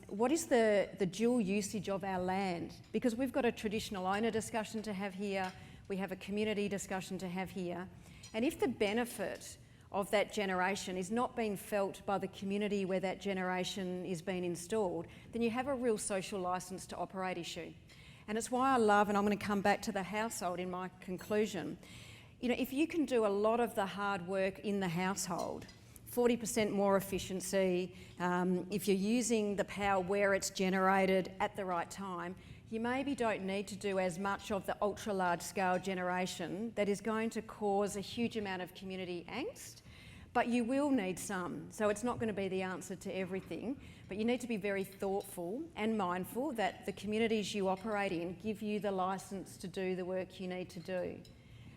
what is the dual usage of our land? Because we've got a traditional owner discussion to have here, we have a community discussion to have here. And if the benefit of that generation is not being felt by the community where that generation is being installed, then you have a real social licence to operate issue. And it's why I love, and I'm going to come back to the household in my conclusion, if you can do a lot of the hard work in the household, 40% more efficiency, if you're using the power where it's generated at the right time, you maybe don't need to do as much of the ultra large scale generation that is going to cause a huge amount of community angst, but you will need some. So it's not going to be the answer to everything, but you need to be very thoughtful and mindful that the communities you operate in give you the licence to do the work you need to do.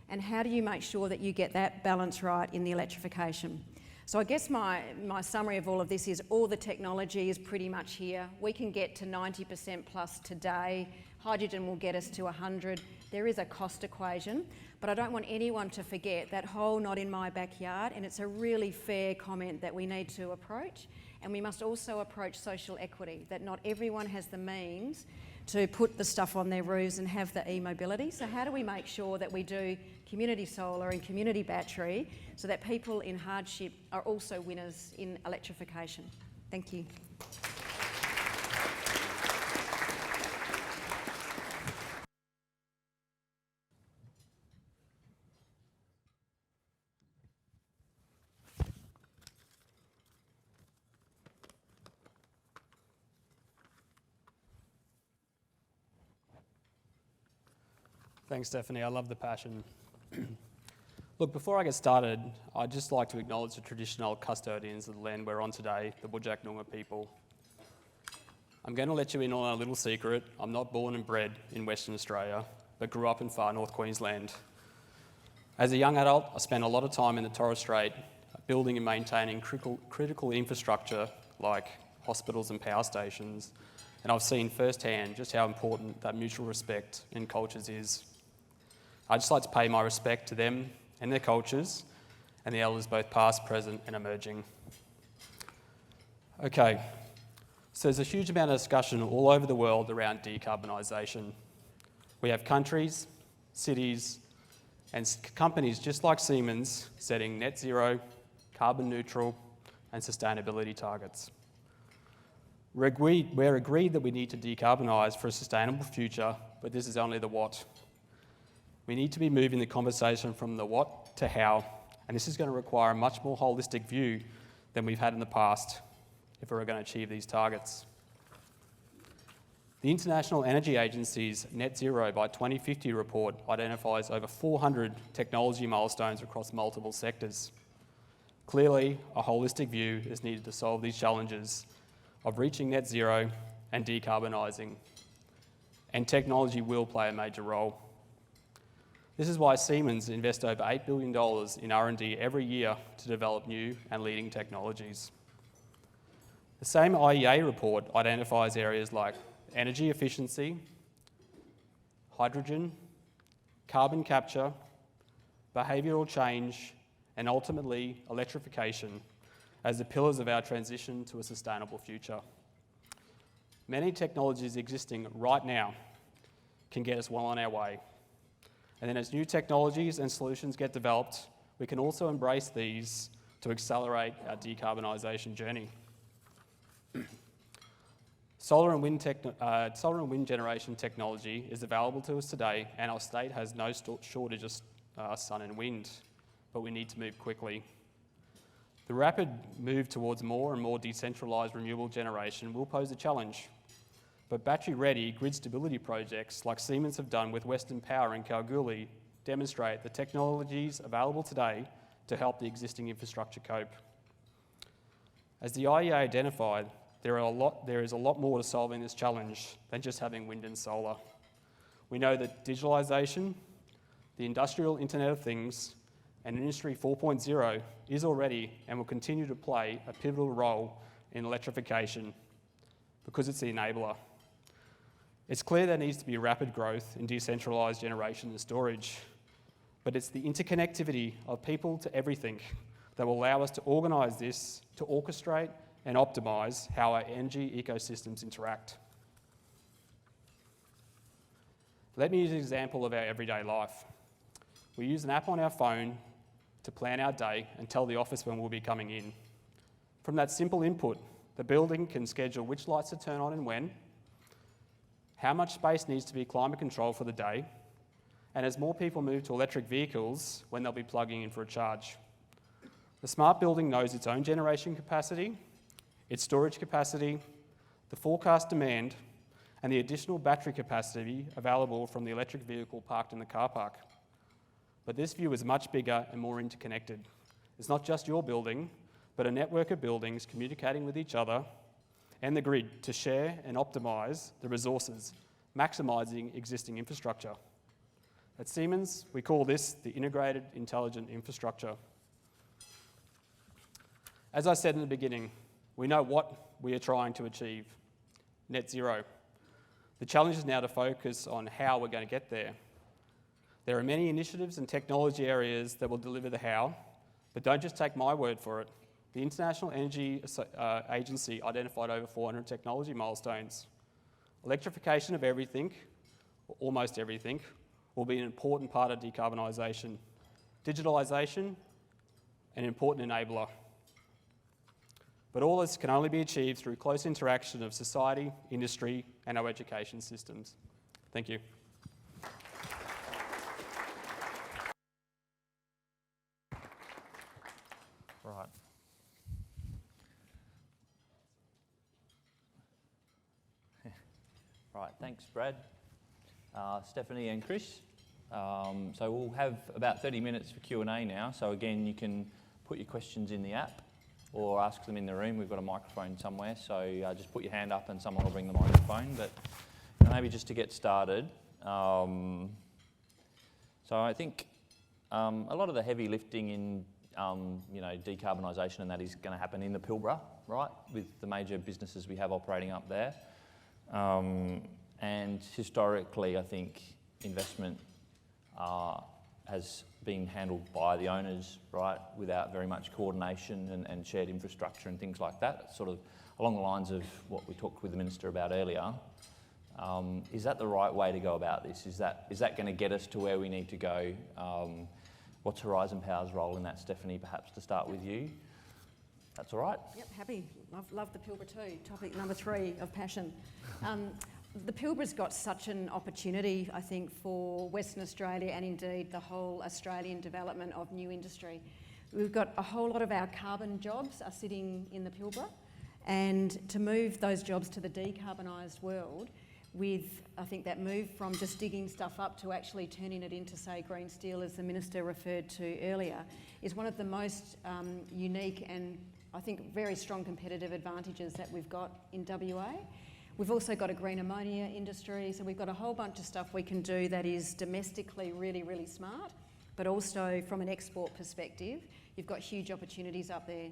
And how do you make sure that you get that balance right in the electrification? So I guess my summary of all of this is all the technology is pretty much here. We can get to 90% plus today. Hydrogen will get us to 100. There is a cost equation, but I don't want anyone to forget that whole not in my backyard, and it's a really fair comment that we need to approach. And we must also approach social equity, that not everyone has the means to put the stuff on their roofs and have the e-mobility. So how do we make sure that we do community solar and community battery so that people in hardship are also winners in electrification? Thank you. Thanks, Stephanie. I love the passion. Look, before I get started, I'd just like to acknowledge the traditional custodians of the land we're on today, the Whadjuk Noongar people. I'm going to let you in on a little secret. I'm not born and bred in Western Australia, but grew up in far north Queensland. As a young adult, I spent a lot of time in the Torres Strait building and maintaining critical infrastructure like hospitals and power stations, and I've seen firsthand just how important that mutual respect in cultures is. I'd just like to pay my respect to them and their cultures and the elders both past, present and emerging. Okay, so there's a huge amount of discussion all over the world around decarbonisation. We have countries, cities and companies just like Siemens setting net zero, carbon neutral and sustainability targets. We're agreed that we need to decarbonise for a sustainable future, but this is only the what. We need to be moving the conversation from the what to how, and this is going to require a much more holistic view than we've had in the past if we're going to achieve these targets. The International Energy Agency's Net Zero by 2050 report identifies over 400 technology milestones across multiple sectors. Clearly, a holistic view is needed to solve these challenges of reaching net zero and decarbonising, and technology will play a major role. This is why Siemens invests over $8 billion in R&D every year to develop new and leading technologies. The same IEA report identifies areas like energy efficiency, hydrogen, carbon capture, behavioural change, and ultimately electrification as the pillars of our transition to a sustainable future. Many technologies existing right now can get us well on our way. And then as new technologies and solutions get developed, we can also embrace these to accelerate our decarbonisation journey. Solar and wind generation technology is available to us today, and our state has no shortage of sun and wind, but we need to move quickly. The rapid move towards more and more decentralised renewable generation will pose a challenge, but battery-ready grid stability projects like Siemens have done with Western Power in Kalgoorlie demonstrate the technologies available today to help the existing infrastructure cope. As the IEA identified, there is a lot more to solving this challenge than just having wind and solar. We know that digitalisation, the industrial Internet of Things, and Industry 4.0 is already and will continue to play a pivotal role in electrification because it's the enabler. It's clear there needs to be rapid growth in decentralised generation and storage, but it's the interconnectivity of people to everything that will allow us to organise this, to orchestrate and optimise how our energy ecosystems interact. Let me use an example of our everyday life. We use an app on our phone to plan our day and tell the office when we'll be coming in. From that simple input, the building can schedule which lights to turn on and when, how much space needs to be climate controlled for the day, and as more people move to electric vehicles, when they'll be plugging in for a charge. The smart building knows its own generation capacity, its storage capacity, the forecast demand, and the additional battery capacity available from the electric vehicle parked in the car park. But this view is much bigger and more interconnected. It's not just your building, but a network of buildings communicating with each other and the grid to share and optimise the resources, maximising existing infrastructure. At Siemens, we call this the Integrated Intelligent Infrastructure. As I said in the beginning, we know what we are trying to achieve, net zero. The challenge is now to focus on how we're going to get there. There are many initiatives and technology areas that will deliver the how, but don't just take my word for it. The International Energy Agency identified over 400 technology milestones. Electrification of everything, or almost everything, will be an important part of decarbonisation. Digitalisation, an important enabler. But all this can only be achieved through close interaction of society, industry, and our education systems. Thank you. Right. Right, thanks Brad, Stephanie and Chris. So we'll have about 30 minutes for Q&A now. So again, you can put your questions in the app or ask them in the room. We've got a microphone somewhere, so just put your hand up and someone will bring the microphone. But maybe just to get started, so I think a lot of the heavy lifting in decarbonisation and that is going to happen in the Pilbara, right, with the major businesses we have operating up there. And historically, I think investment has been handled by the owners, right, without very much coordination and shared infrastructure and things like that, sort of along the lines of what we talked with the Minister about earlier. Is that the right way to go about this? Is that going to get us to where we need to go? What's Horizon Power's role in that, Stephanie, perhaps to start with you? That's all right? Yep, happy. Love the Pilbara too. Topic number 3 of passion. The Pilbara's got such an opportunity, I think, for Western Australia and indeed the whole Australian development of new industry. We've got a whole lot of our carbon jobs are sitting in the Pilbara, and to move those jobs to the decarbonised world with, I think, that move from just digging stuff up to actually turning it into, say, green steel, as the Minister referred to earlier, is one of the most unique and, I think, very strong competitive advantages that we've got in WA. We've also got a green ammonia industry, so we've got a whole bunch of stuff we can do that is domestically really, really smart, but also from an export perspective, you've got huge opportunities up there.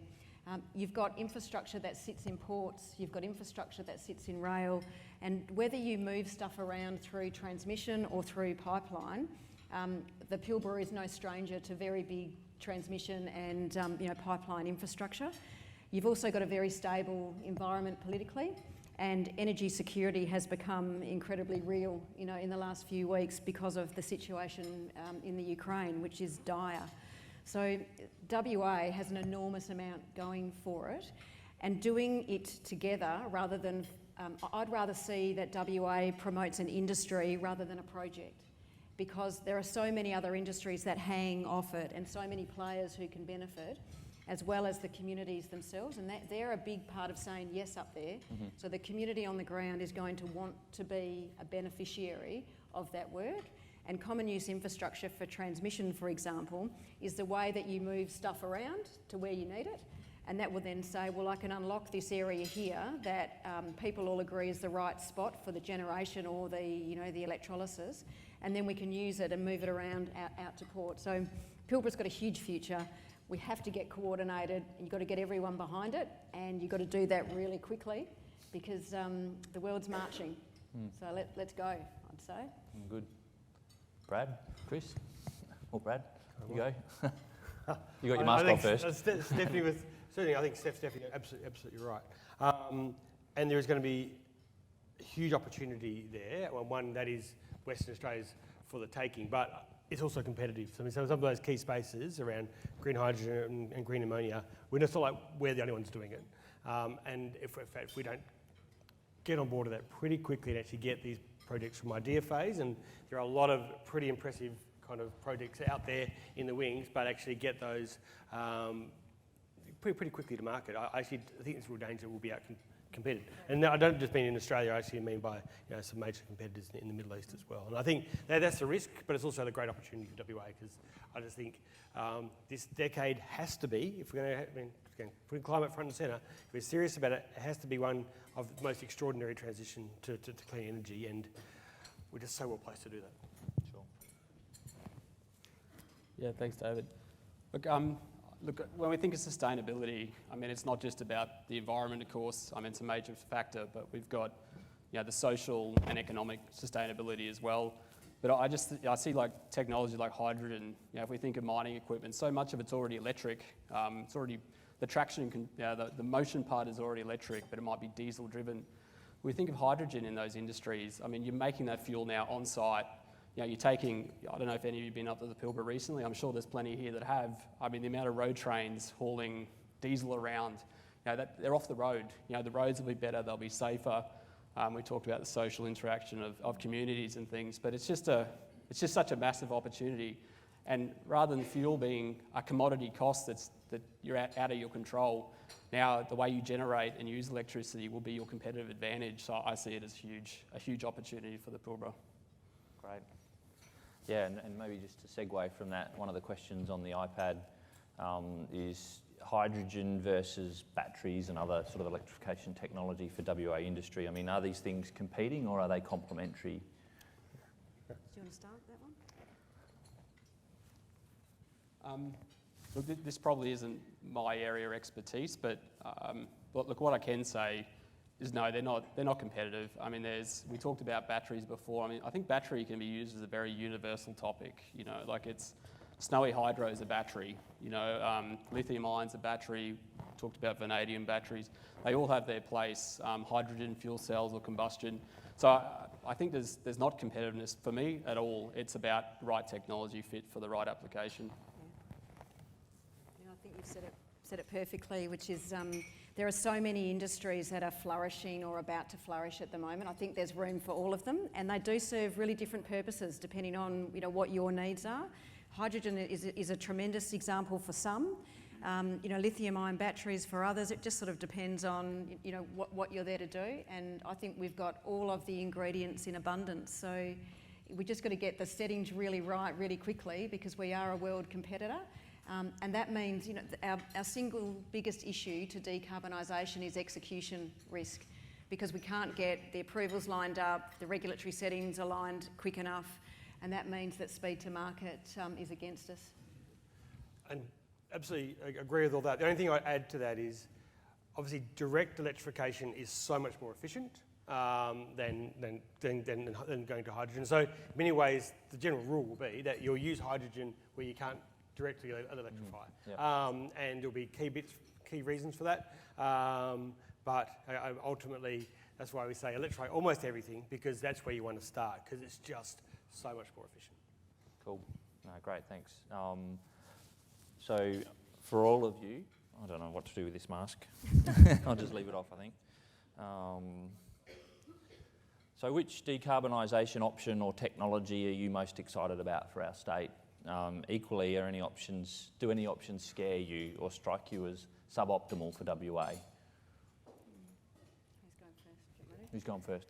You've got infrastructure that sits in ports, you've got infrastructure that sits in rail, and whether you move stuff around through transmission or through pipeline, the Pilbara is no stranger to very big transmission and pipeline infrastructure. You've also got a very stable environment politically, And energy security has become incredibly real, you know, in the last few weeks because of the situation in the Ukraine, which is dire. So WA has an enormous amount going for it, and doing it together rather than, I'd rather see that WA promotes an industry rather than a project, because there are so many other industries that hang off it and so many players who can benefit, as well as the communities themselves, and they're a big part of saying yes up there. Mm-hmm. So the community on the ground is going to want to be a beneficiary of that work. And common use infrastructure for transmission, for example, is the way that you move stuff around to where you need it. And that will then say, well, I can unlock this area here that people all agree is the right spot for the generation or the, you know, the electrolysis. And then we can use it and move it around out to port. So Pilbara's got a huge future. We have to get coordinated. You've got to get everyone behind it, and you've got to do that really quickly because the world's marching. So let's go, I'd say. Good. Brad, Chris, or Brad, you go. You got your mask on first. Stephanie was certainly. I think Steph's definitely absolutely right. And there is going to be a huge opportunity there. Well, one that is Western Australia's for the taking, but it's also competitive. So, I mean, some of those key spaces around green hydrogen and green ammonia, we're just not like we're the only ones doing it. And if we don't get on board with that pretty quickly and actually get these projects from idea phase, and there are a lot of pretty impressive kind of projects out there in the wings, but actually get those pretty quickly to market. I think there's real danger we'll be out competed. And I don't just mean in Australia, I actually mean by, you know, some major competitors in the Middle East as well. And I think that's the risk, but it's also the great opportunity for WA, because I just think this decade has to be, if we're going to put climate front and centre, if we're serious about it, it has to be one of the most extraordinary transition to clean energy, and we're just so well placed to do that. Sure. Yeah, thanks, David. Look, when we think of sustainability, I mean, it's not just about the environment, of course. I mean, it's a major factor, but we've got, you know, the social and economic sustainability as well. But I see like technology like hydrogen. You know, if we think of mining equipment, so much of it's already electric. It's already the traction, the motion part is already electric, but it might be diesel driven. We think of hydrogen in those industries. I mean, you're making that fuel now on site. You know, you're taking, I don't know if any of you have been up to the Pilbara recently, I'm sure there's plenty here that have. I mean, the amount of road trains hauling diesel around, you know, they're off the road. You know, the roads will be better, they'll be safer. We talked about the social interaction of communities and things, but it's just such a massive opportunity. And rather than fuel being a commodity cost that you're out of your control, now the way you generate and use electricity will be your competitive advantage. So I see it as a huge opportunity for the Pilbara. Great. Yeah, and maybe just to segue from that, one of the questions on the iPad is hydrogen versus batteries and other sort of electrification technology for WA industry. I mean, are these things competing or are they complementary? Do you want to start that one? Look, this probably isn't my area of expertise, but look, what I can say is no, they're not competitive. I mean, we talked about batteries before. I mean, I think battery can be used as a very universal topic. You know, like it's snowy hydro is a battery. You know, lithium ions a battery. Talked about vanadium batteries. They all have their place. Hydrogen fuel cells or combustion. So I think there's not competitiveness for me at all. It's about the right technology fit for the right application. Yeah, I think you've said it perfectly, which is there are so many industries that are flourishing or about to flourish at the moment. I think there's room for all of them, and they do serve really different purposes depending on, you know, what your needs are. Hydrogen is a tremendous example for some. You know, lithium-ion batteries for others. It just sort of depends on, you know, what you're there to do. And I think we've got all of the ingredients in abundance. So we just got to get the settings really right really quickly, because we are a world competitor. And that means, you know, our single biggest issue to decarbonisation is execution risk, because we can't get the approvals lined up, the regulatory settings aligned quick enough, and that means that speed to market is against us. And absolutely agree with all that. The only thing I'd add to that is, obviously, direct electrification is so much more efficient than going to hydrogen. So in many ways, the general rule will be that you'll use hydrogen where you can't directly electrify. Yep. And there'll be key reasons for that. But ultimately, that's why we say electrify almost everything, because that's where you want to start, because it's just so much more efficient. Cool. No, great, thanks. So for all of you, I don't know what to do with this mask. I'll just leave it off, I think. So which decarbonisation option or technology are you most excited about for our state? Equally, do any options scare you or strike you as suboptimal for WA? Who's going first?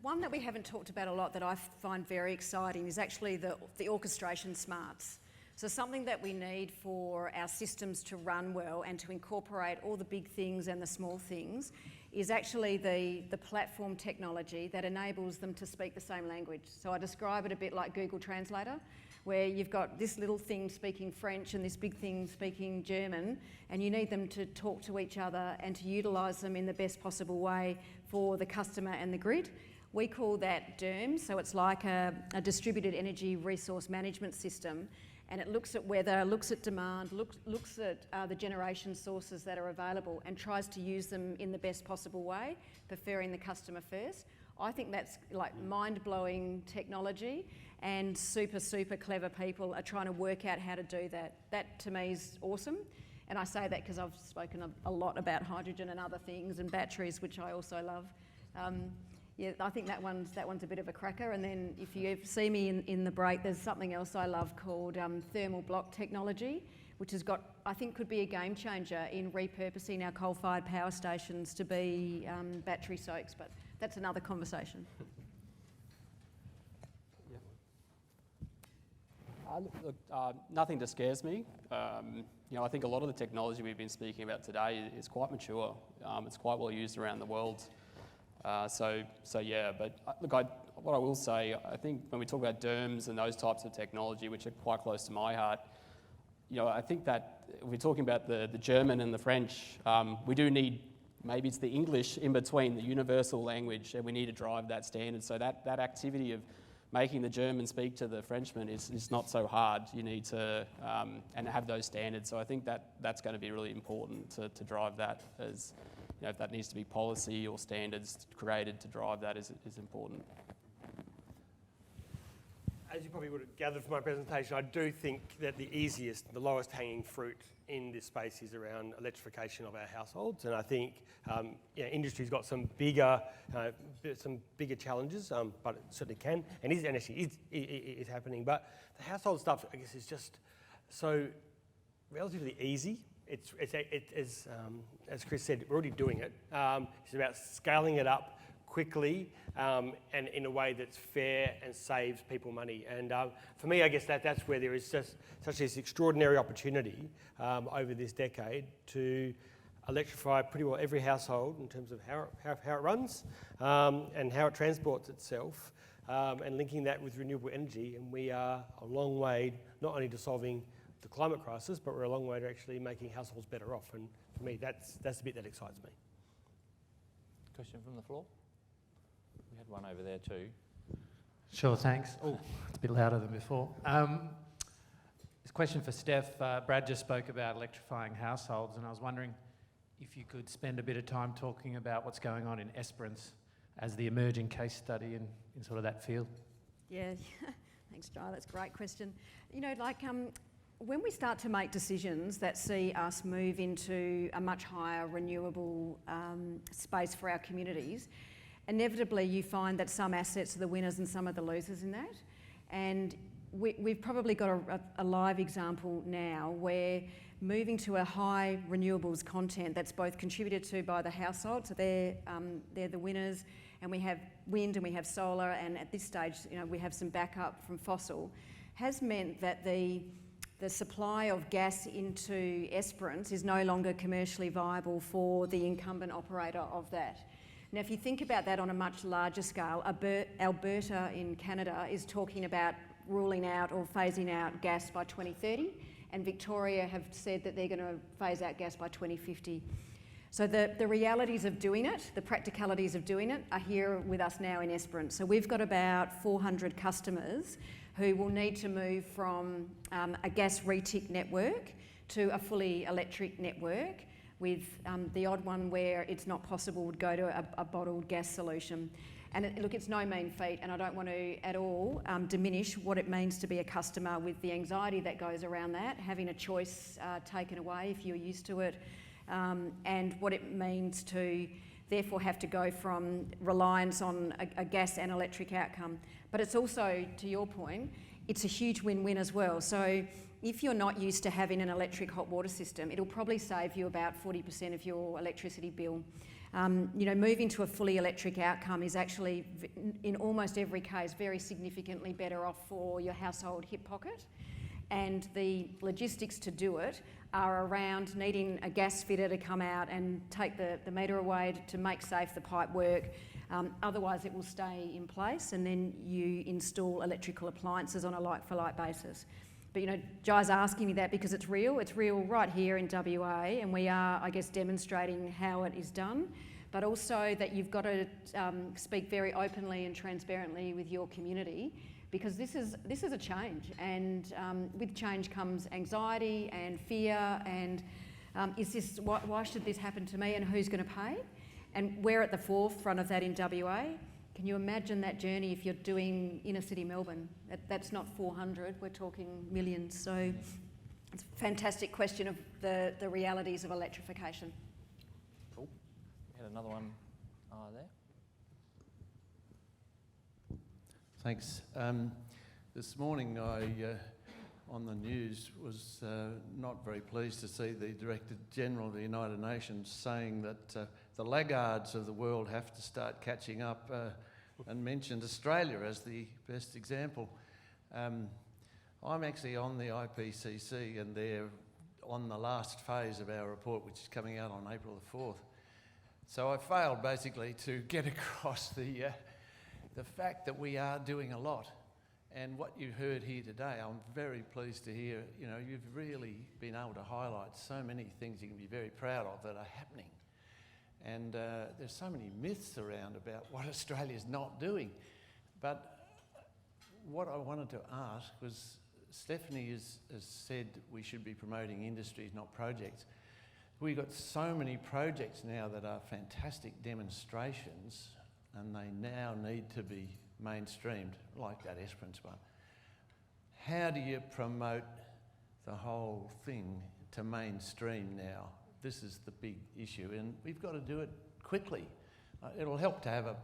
One that we haven't talked about a lot that I find very exciting is actually the orchestration smarts. So something that we need for our systems to run well and to incorporate all the big things and the small things is actually the platform technology that enables them to speak the same language. So I describe it a bit like Google Translator, where you've got this little thing speaking French and this big thing speaking German, and you need them to talk to each other and to utilise them in the best possible way for the customer and the grid. We call that DERM, so it's like a distributed energy resource management system, and it looks at weather, looks at demand, looks at the generation sources that are available and tries to use them in the best possible way, preferring the customer first. I think that's like mind-blowing technology, and super, super clever people are trying to work out how to do that. That to me is awesome. And I say that because I've spoken a lot about hydrogen and other things and batteries, which I also love. Yeah, I think that one's a bit of a cracker. And then if you see me in the break, there's something else I love called thermal block technology, which has got, I think, could be a game changer in repurposing our coal-fired power stations to be battery soaks. But that's another conversation. Nothing scares me. I think a lot of the technology we've been speaking about today is quite mature. It's quite well used around the world. So yeah, but what I will say, I think when we talk about DERMs and those types of technology, which are quite close to my heart, I think that if we're talking about the German and the French, we do need, maybe it's the English in between, the universal language, and we need to drive that standard. So that activity of making the German speak to the Frenchman is not so hard. You need to and have those standards. So I think that's going to be really important to drive that, as if that needs to be policy or standards created to drive that is important. As you probably would have gathered from my presentation, I do think that the easiest, the lowest hanging fruit in this space is around electrification of our households. And I think industry's got some bigger challenges, but it certainly can, and actually is happening. But the household stuff, I guess, is just so relatively easy. As Chris said, we're already doing it. It's about scaling it up quickly and in a way that's fair and saves people money. And for me, I guess that's where there is just such this extraordinary opportunity over this decade to electrify pretty well every household in terms of how it runs and how it transports itself, and linking that with renewable energy. And we are a long way not only to solving the climate crisis, but we're a long way to actually making households better off. And for me, that's the bit that excites me. Question from the floor? We had one over there too. Sure, thanks. Oh, it's a bit louder than before. This question for Steph. Brad just spoke about electrifying households, and I was wondering if you could spend a bit of time talking about what's going on in Esperance as the emerging case study in sort of that field. Yeah, thanks, Joe. That's a great question. When we start to make decisions that see us move into a much higher renewable space for our communities, inevitably you find that some assets are the winners and some are the losers in that. And we've probably got a live example now where moving to a high renewables content that's both contributed to by the household, so they're the winners, and we have wind and we have solar, and at this stage we have some backup from fossil, has meant that the supply of gas into Esperance is no longer commercially viable for the incumbent operator of that. Now, if you think about that on a much larger scale, Alberta in Canada is talking about ruling out or phasing out gas by 2030, and Victoria have said that they're going to phase out gas by 2050. So the realities of doing it, the practicalities of doing it, are here with us now in Esperance. So we've got about 400 customers who will need to move from a gas retic network to a fully electric network with the odd one where it's not possible would go to a bottled gas solution. And look, it's no mean feat, and I don't want to at all diminish what it means to be a customer with the anxiety that goes around that, having a choice taken away if you're used to it, and what it means to therefore have to go from reliance on a gas and electric outcome. But it's also, to your point, it's a huge win-win as well. So if you're not used to having an electric hot water system, it'll probably save you about 40% of your electricity bill. Moving to a fully electric outcome is actually, in almost every case, very significantly better off for your household hip pocket. And the logistics to do it are around needing a gas fitter to come out and take the meter away to make safe the pipe work. Otherwise, it will stay in place, and then you install electrical appliances on a like-for-like basis. But Jai's asking me that because it's real. It's real right here in WA, and we are, I guess, demonstrating how it is done. But also that you've got to speak very openly and transparently with your community, because this is a change, and with change comes anxiety and fear, and why should this happen to me, and who's going to pay? And we're at the forefront of that in WA. Can you imagine that journey if you're doing inner city Melbourne? That's not 400, we're talking millions. So it's a fantastic question of the realities of electrification. Cool. We had another one there. Thanks. This morning I, on the news, was not very pleased to see the Director General of the United Nations saying that the laggards of the world have to start catching up, and mentioned Australia as the best example. I'm actually on the IPCC, and they're on the last phase of our report, which is coming out on April the 4th. So I failed basically to get across the fact that we are doing a lot. And what you heard here today, I'm very pleased to hear, you've really been able to highlight so many things you can be very proud of that are happening. And there's so many myths around about what Australia's not doing. But what I wanted to ask was, Stephanie has said we should be promoting industries, not projects. We've got so many projects now that are fantastic demonstrations, and they now need to be mainstreamed, like that Esperance one. How do you promote the whole thing to mainstream now? This is the big issue, and we've got to do it quickly. It'll help to have a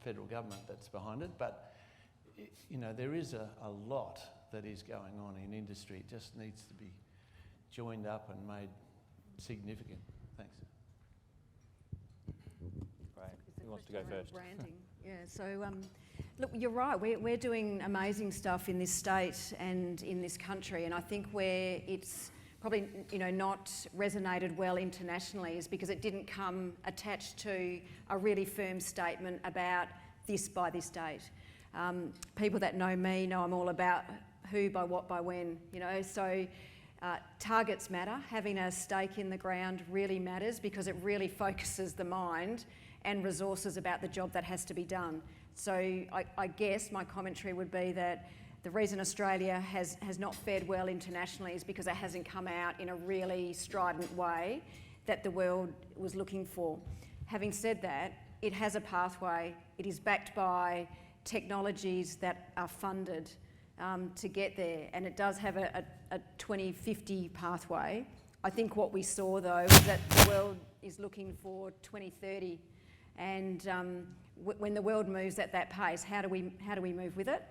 federal government that's behind it, but there is a lot that is going on in industry. It just needs to be joined up and made significant. Thanks. Great. Who wants to go first? Branding. Yeah. So, look, you're right. We're doing amazing stuff in this state and in this country, and I think where it's probably not resonated well internationally is because it didn't come attached to a really firm statement about this by this date. People that know me know I'm all about who, by what, by when. So targets matter. Having a stake in the ground really matters because it really focuses the mind and resources about the job that has to be done. So I guess my commentary would be that the reason Australia has not fared well internationally is because it hasn't come out in a really strident way that the world was looking for. Having said that, it has a pathway. It is backed by technologies that are funded to get there, and it does have a 2050 pathway. I think what we saw, though, is that the world is looking for 2030, and when the world moves at that pace, how do we move with it?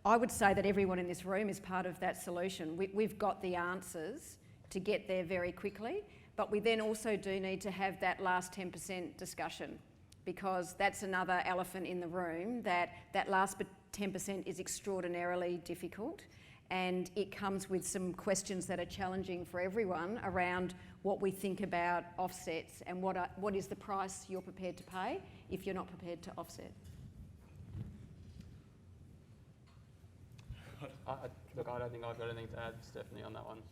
I would say that everyone in this room is part of that solution. We've got the answers to get there very quickly, but we then also do need to have that last 10% discussion, because that's another elephant in the room, that last 10% is extraordinarily difficult, and it comes with some questions that are challenging for everyone around what we think about offsets and what is the price you're prepared to pay if you're not prepared to offset. Look, I don't think I've got anything to add, Stephanie, on that one.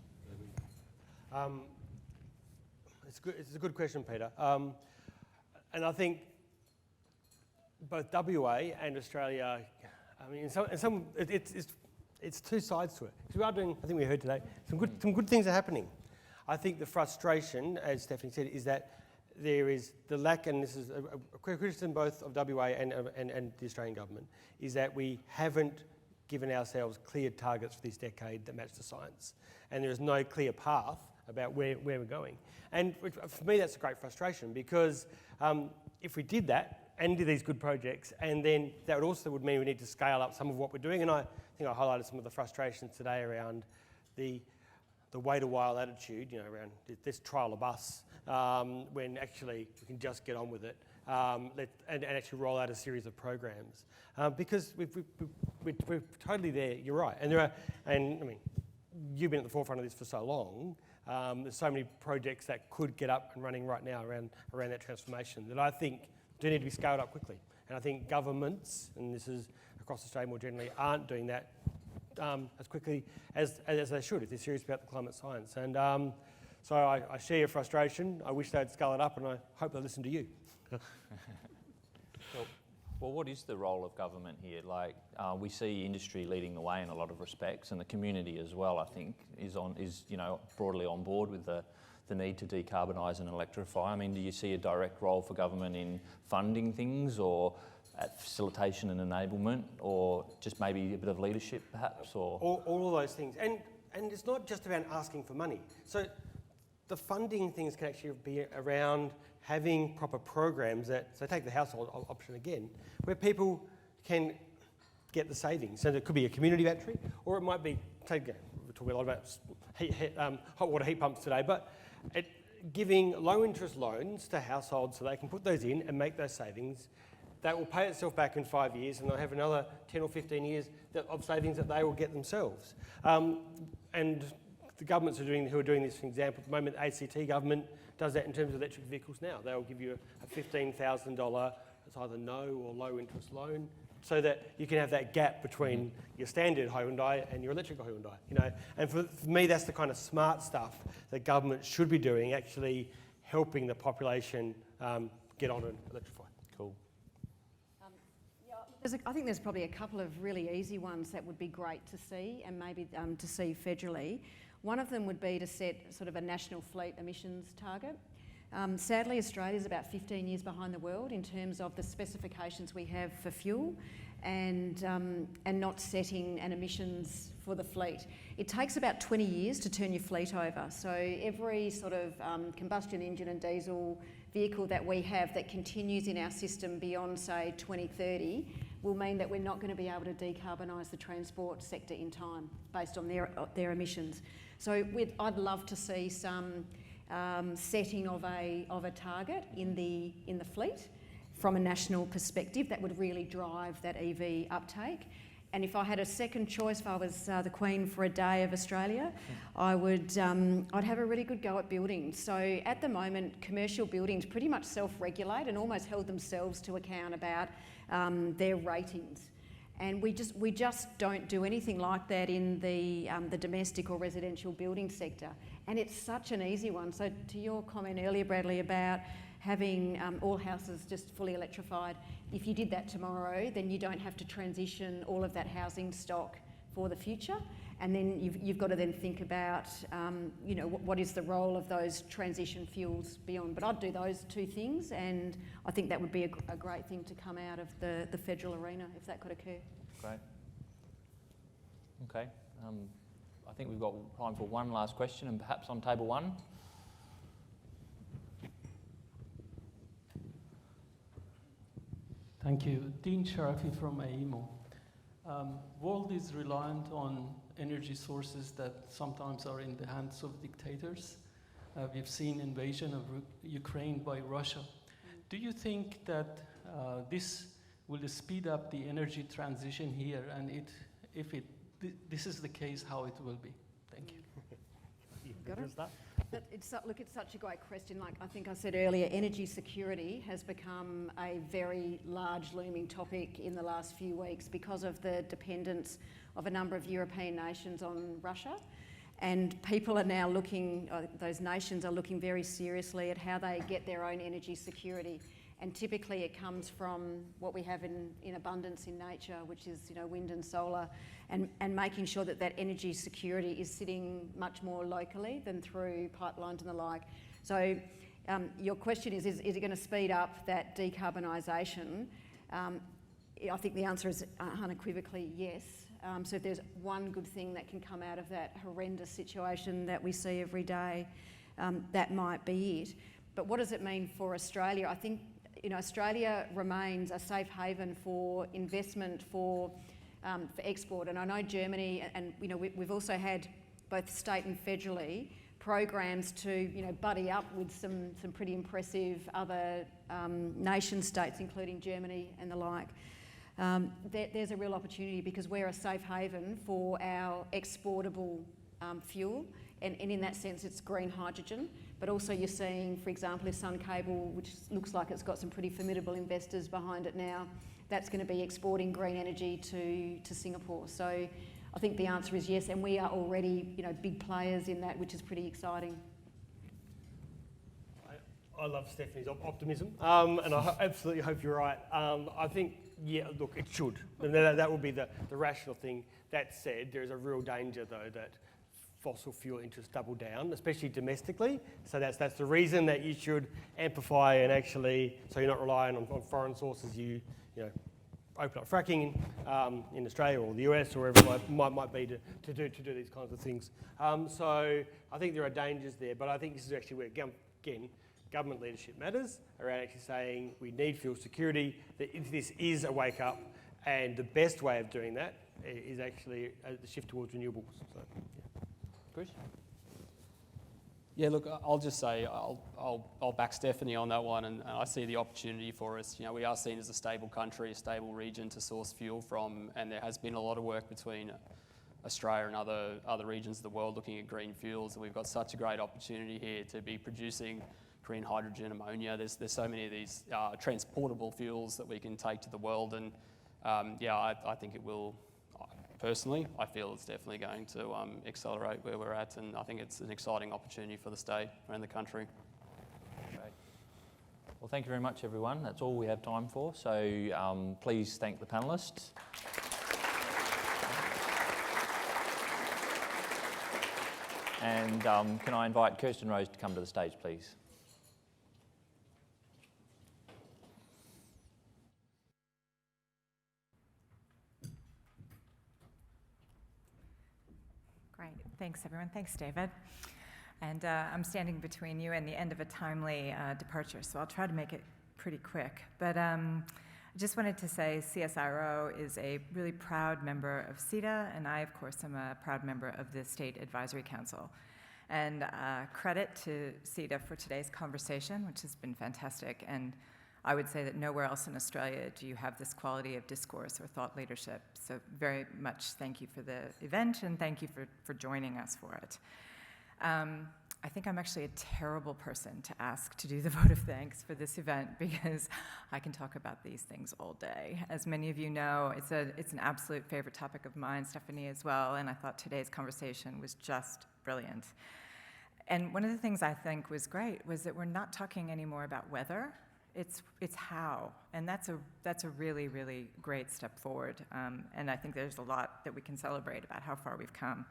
It's a good question, Peter. And I think both WA and Australia, it's two sides to it. Because we are doing, I think we heard today, some good things are happening. I think the frustration, as Stephanie said, is that there is the lack, and this is a criticism both of WA and the Australian government, is that we haven't given ourselves clear targets for this decade that match the science. And there is no clear path about where we're going. And for me, that's a great frustration, because if we did that and did these good projects, and then that would mean we need to scale up some of what we're doing. And I think I highlighted some of the frustrations today around the wait a while attitude, around let's trial a bus, when actually we can just get on with it, and actually roll out a series of programs. Because we're totally there, you're right. And I mean, you've been at the forefront of this for so long. There's so many projects that could get up and running right now around that transformation that I think do need to be scaled up quickly. And I think governments, and this is across Australia more generally, aren't doing that as quickly as they should if they're serious about the climate science. And so I share your frustration. I wish they'd scale it up, and I hope they listen to you. Well, what is the role of government here? Like, we see industry leading the way in a lot of respects, and the community as well, I think, is broadly on board with the need to decarbonise and electrify. I mean, do you see a direct role for government in funding things, or at facilitation and enablement, or just maybe a bit of leadership, perhaps? Or all of those things. And it's not just about asking for money. So the funding things can actually be around having proper programs so take the household option again, where people can get the savings. So there could be a community battery, or it might be, we're talking a lot about hot water heat pumps today, but giving low interest loans to households so they can put those in and make those savings. That will pay itself back in 5 years, and they'll have another 10 or 15 years of savings that they will get themselves. And the governments who are doing this, for example, at the moment, the ACT government does that in terms of electric vehicles now. They'll give you a $15,000, it's either no or low interest loan, so that you can have that gap between your standard Hyundai and your electric Hyundai. And for me, that's the kind of smart stuff that government should be doing, actually helping the population get on and electrify. cool. I think there's probably a couple of really easy ones that would be great to see, and maybe to see federally. One of them would be to set sort of a national fleet emissions target. Sadly, Australia is about 15 years behind the world in terms of the specifications we have for fuel, and not setting an emissions for the fleet. It takes about 20 years to turn your fleet over. So every sort of combustion engine and diesel vehicle that we have that continues in our system beyond, say, 2030 will mean that we're not going to be able to decarbonise the transport sector in time based on their emissions. So I'd love to see some setting of a target in the fleet from a national perspective that would really drive that EV uptake. And if I had a second choice, if I was the Queen for a day of Australia, I'd have a really good go at buildings. So at the moment, commercial buildings pretty much self-regulate and almost held themselves to account about their ratings. And we just don't do anything like that in the domestic or residential building sector. And it's such an easy one. So to your comment earlier, Bradley, about having all houses just fully electrified, if you did that tomorrow, then you don't have to transition all of that housing stock for the future. And then you've got to then think about, what is the role of those transition fuels beyond. But I'd do those two things, and I think that would be a great thing to come out of the federal arena if that could occur. Great. Okay. I think we've got time for one last question, and perhaps on table one. Thank you. Dean Sharafi from AEMO. World is reliant on energy sources that sometimes are in the hands of dictators. We've seen invasion of Ukraine by Russia. Do you think that this will speed up the energy transition here? And if this is the case, how it will be? Thank you. Got it? It's such a great question. Like I think I said earlier, energy security has become a very large looming topic in the last few weeks because of the dependence of a number of European nations on Russia. And people are now looking, those nations are looking very seriously at how they get their own energy security. And typically it comes from what we have in abundance in nature, which is, you know, wind and solar, and making sure that that energy security is sitting much more locally than through pipelines and the like. So your question is it going to speed up that decarbonisation? I think the answer is unequivocally yes. So if there's one good thing that can come out of that horrendous situation that we see every day, that might be it. But what does it mean for Australia? I think, you know, Australia remains a safe haven for investment for export. And I know Germany, and you know, we've also had both state and federally programs to, you know, buddy up with some pretty impressive other nation states, including Germany and the like. There's a real opportunity because we're a safe haven for our exportable fuel, and in that sense it's green hydrogen, but also you're seeing, for example, if Sun Cable, which looks like it's got some pretty formidable investors behind it now, that's going to be exporting green energy to Singapore. So I think the answer is yes, and we are already, you know, big players in that, which is pretty exciting. I love Stephanie's optimism, and I absolutely hope you're right. I think, yeah, look, it should. And that would be the rational thing. That said, there is a real danger, though, that fossil fuel interests double down, especially domestically. So that's the reason that you should amplify and actually, so you're not relying on foreign sources. You know, open up fracking in Australia or the US or wherever it might be to do these kinds of things. So I think there are dangers there, but I think this is actually where, again, government leadership matters, around actually saying we need fuel security, that this is a wake up, and the best way of doing that is actually the shift towards renewables. So, yeah. Bruce? Yeah, look, I'll just say I'll back Stephanie on that one, and I see the opportunity for us. You know, we are seen as a stable country, a stable region to source fuel from, and there has been a lot of work between Australia and other regions of the world looking at green fuels, and we've got such a great opportunity here to be producing green hydrogen, ammonia. There's so many of these transportable fuels that we can take to the world, and yeah, I think it will. Personally, I feel it's definitely going to accelerate where we're at, and I think it's an exciting opportunity for the state and the country. Great. Well, thank you very much, everyone. That's all we have time for, so please thank the panellists. And can I invite Kirsten Rose to come to the stage, please? Thanks, everyone. Thanks, David. And I'm standing between you and the end of a timely departure, so I'll try to make it pretty quick. But I just wanted to say CSIRO is a really proud member of CEDA, and I, of course, am a proud member of the State Advisory Council. And credit to CEDA for today's conversation, which has been fantastic. And I would say that nowhere else in Australia do you have this quality of discourse or thought leadership. So very much thank you for the event, and thank you for joining us for it. I think I'm actually a terrible person to ask to do the vote of thanks for this event because I can talk about these things all day. As many of you know, it's an absolute favorite topic of mine, Stephanie as well, and I thought today's conversation was just brilliant. And one of the things I think was great was that we're not talking anymore about whether. It's how, and that's a really, really great step forward, and I think there's a lot that we can celebrate about how far we've come.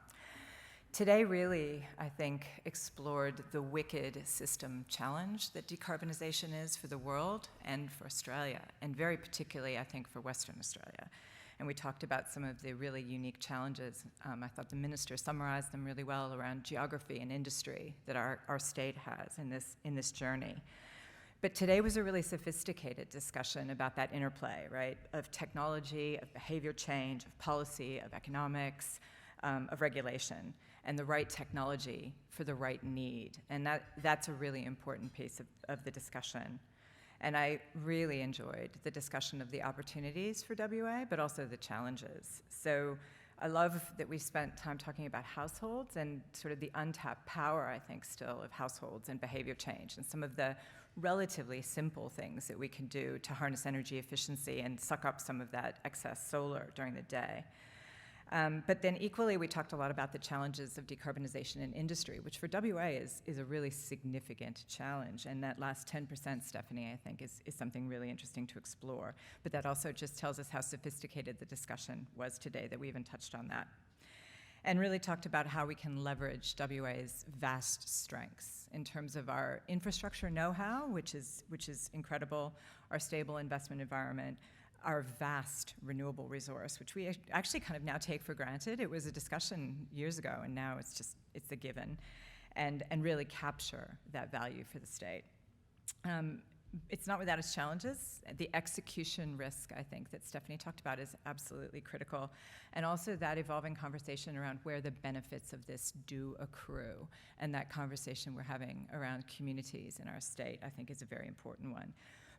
Today really, I think, explored the wicked system challenge that decarbonisation is for the world and for Australia, and very particularly, I think, for Western Australia. And we talked about some of the really unique challenges. I thought the minister summarised them really well around geography and industry that our state has in this journey. But today was a really sophisticated discussion about that interplay, right, of technology, of behavior change, of policy, of economics, of regulation, and the right technology for the right need. And that's a really important piece of the discussion. And I really enjoyed the discussion of the opportunities for WA, but also the challenges. So I love that we spent time talking about households and sort of the untapped power, I think, still of households and behavior change, and some of the relatively simple things that we can do to harness energy efficiency and suck up some of that excess solar during the day. But then equally, we talked a lot about the challenges of decarbonisation in industry, which for WA is a really significant challenge. And that last 10%, Stephanie, I think, is something really interesting to explore. But that also just tells us how sophisticated the discussion was today, that we even touched on that. And really talked about how we can leverage WA's vast strengths in terms of our infrastructure know-how, which is incredible, our stable investment environment, our vast renewable resource, which we actually kind of now take for granted. It was a discussion years ago, and now it's a given, and really capture that value for the state. It's not without its challenges. The execution risk, I think, that Stephanie talked about is absolutely critical. And also that evolving conversation around where the benefits of this do accrue. And that conversation we're having around communities in our state, I think, is a very important one.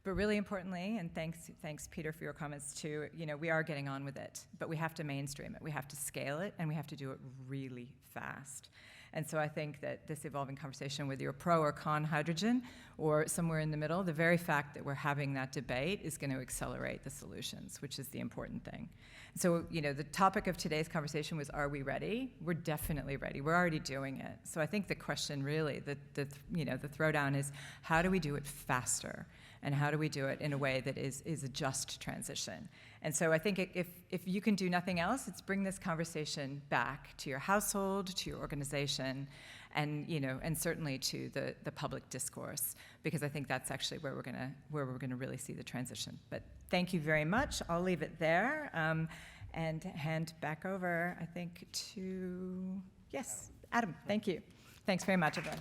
But really importantly, and thanks Peter for your comments too, we are getting on with it, but we have to mainstream it, we have to scale it, and we have to do it really fast. And so I think that this evolving conversation, whether you're pro or con hydrogen or somewhere in the middle, the very fact that we're having that debate is going to accelerate the solutions, which is the important thing. So, the topic of today's conversation was, are we ready? We're definitely ready. We're already doing it. So I think the question really, the throwdown is, how do we do it faster? And how do we do it in a way that is a just transition? And so I think if you can do nothing else, it's bring this conversation back to your household, to your organization, and certainly to the public discourse, because I think that's actually where we're gonna really see the transition. But thank you very much. I'll leave it there and hand back over, I think, to Adam. Thank you. Thanks very much, everyone.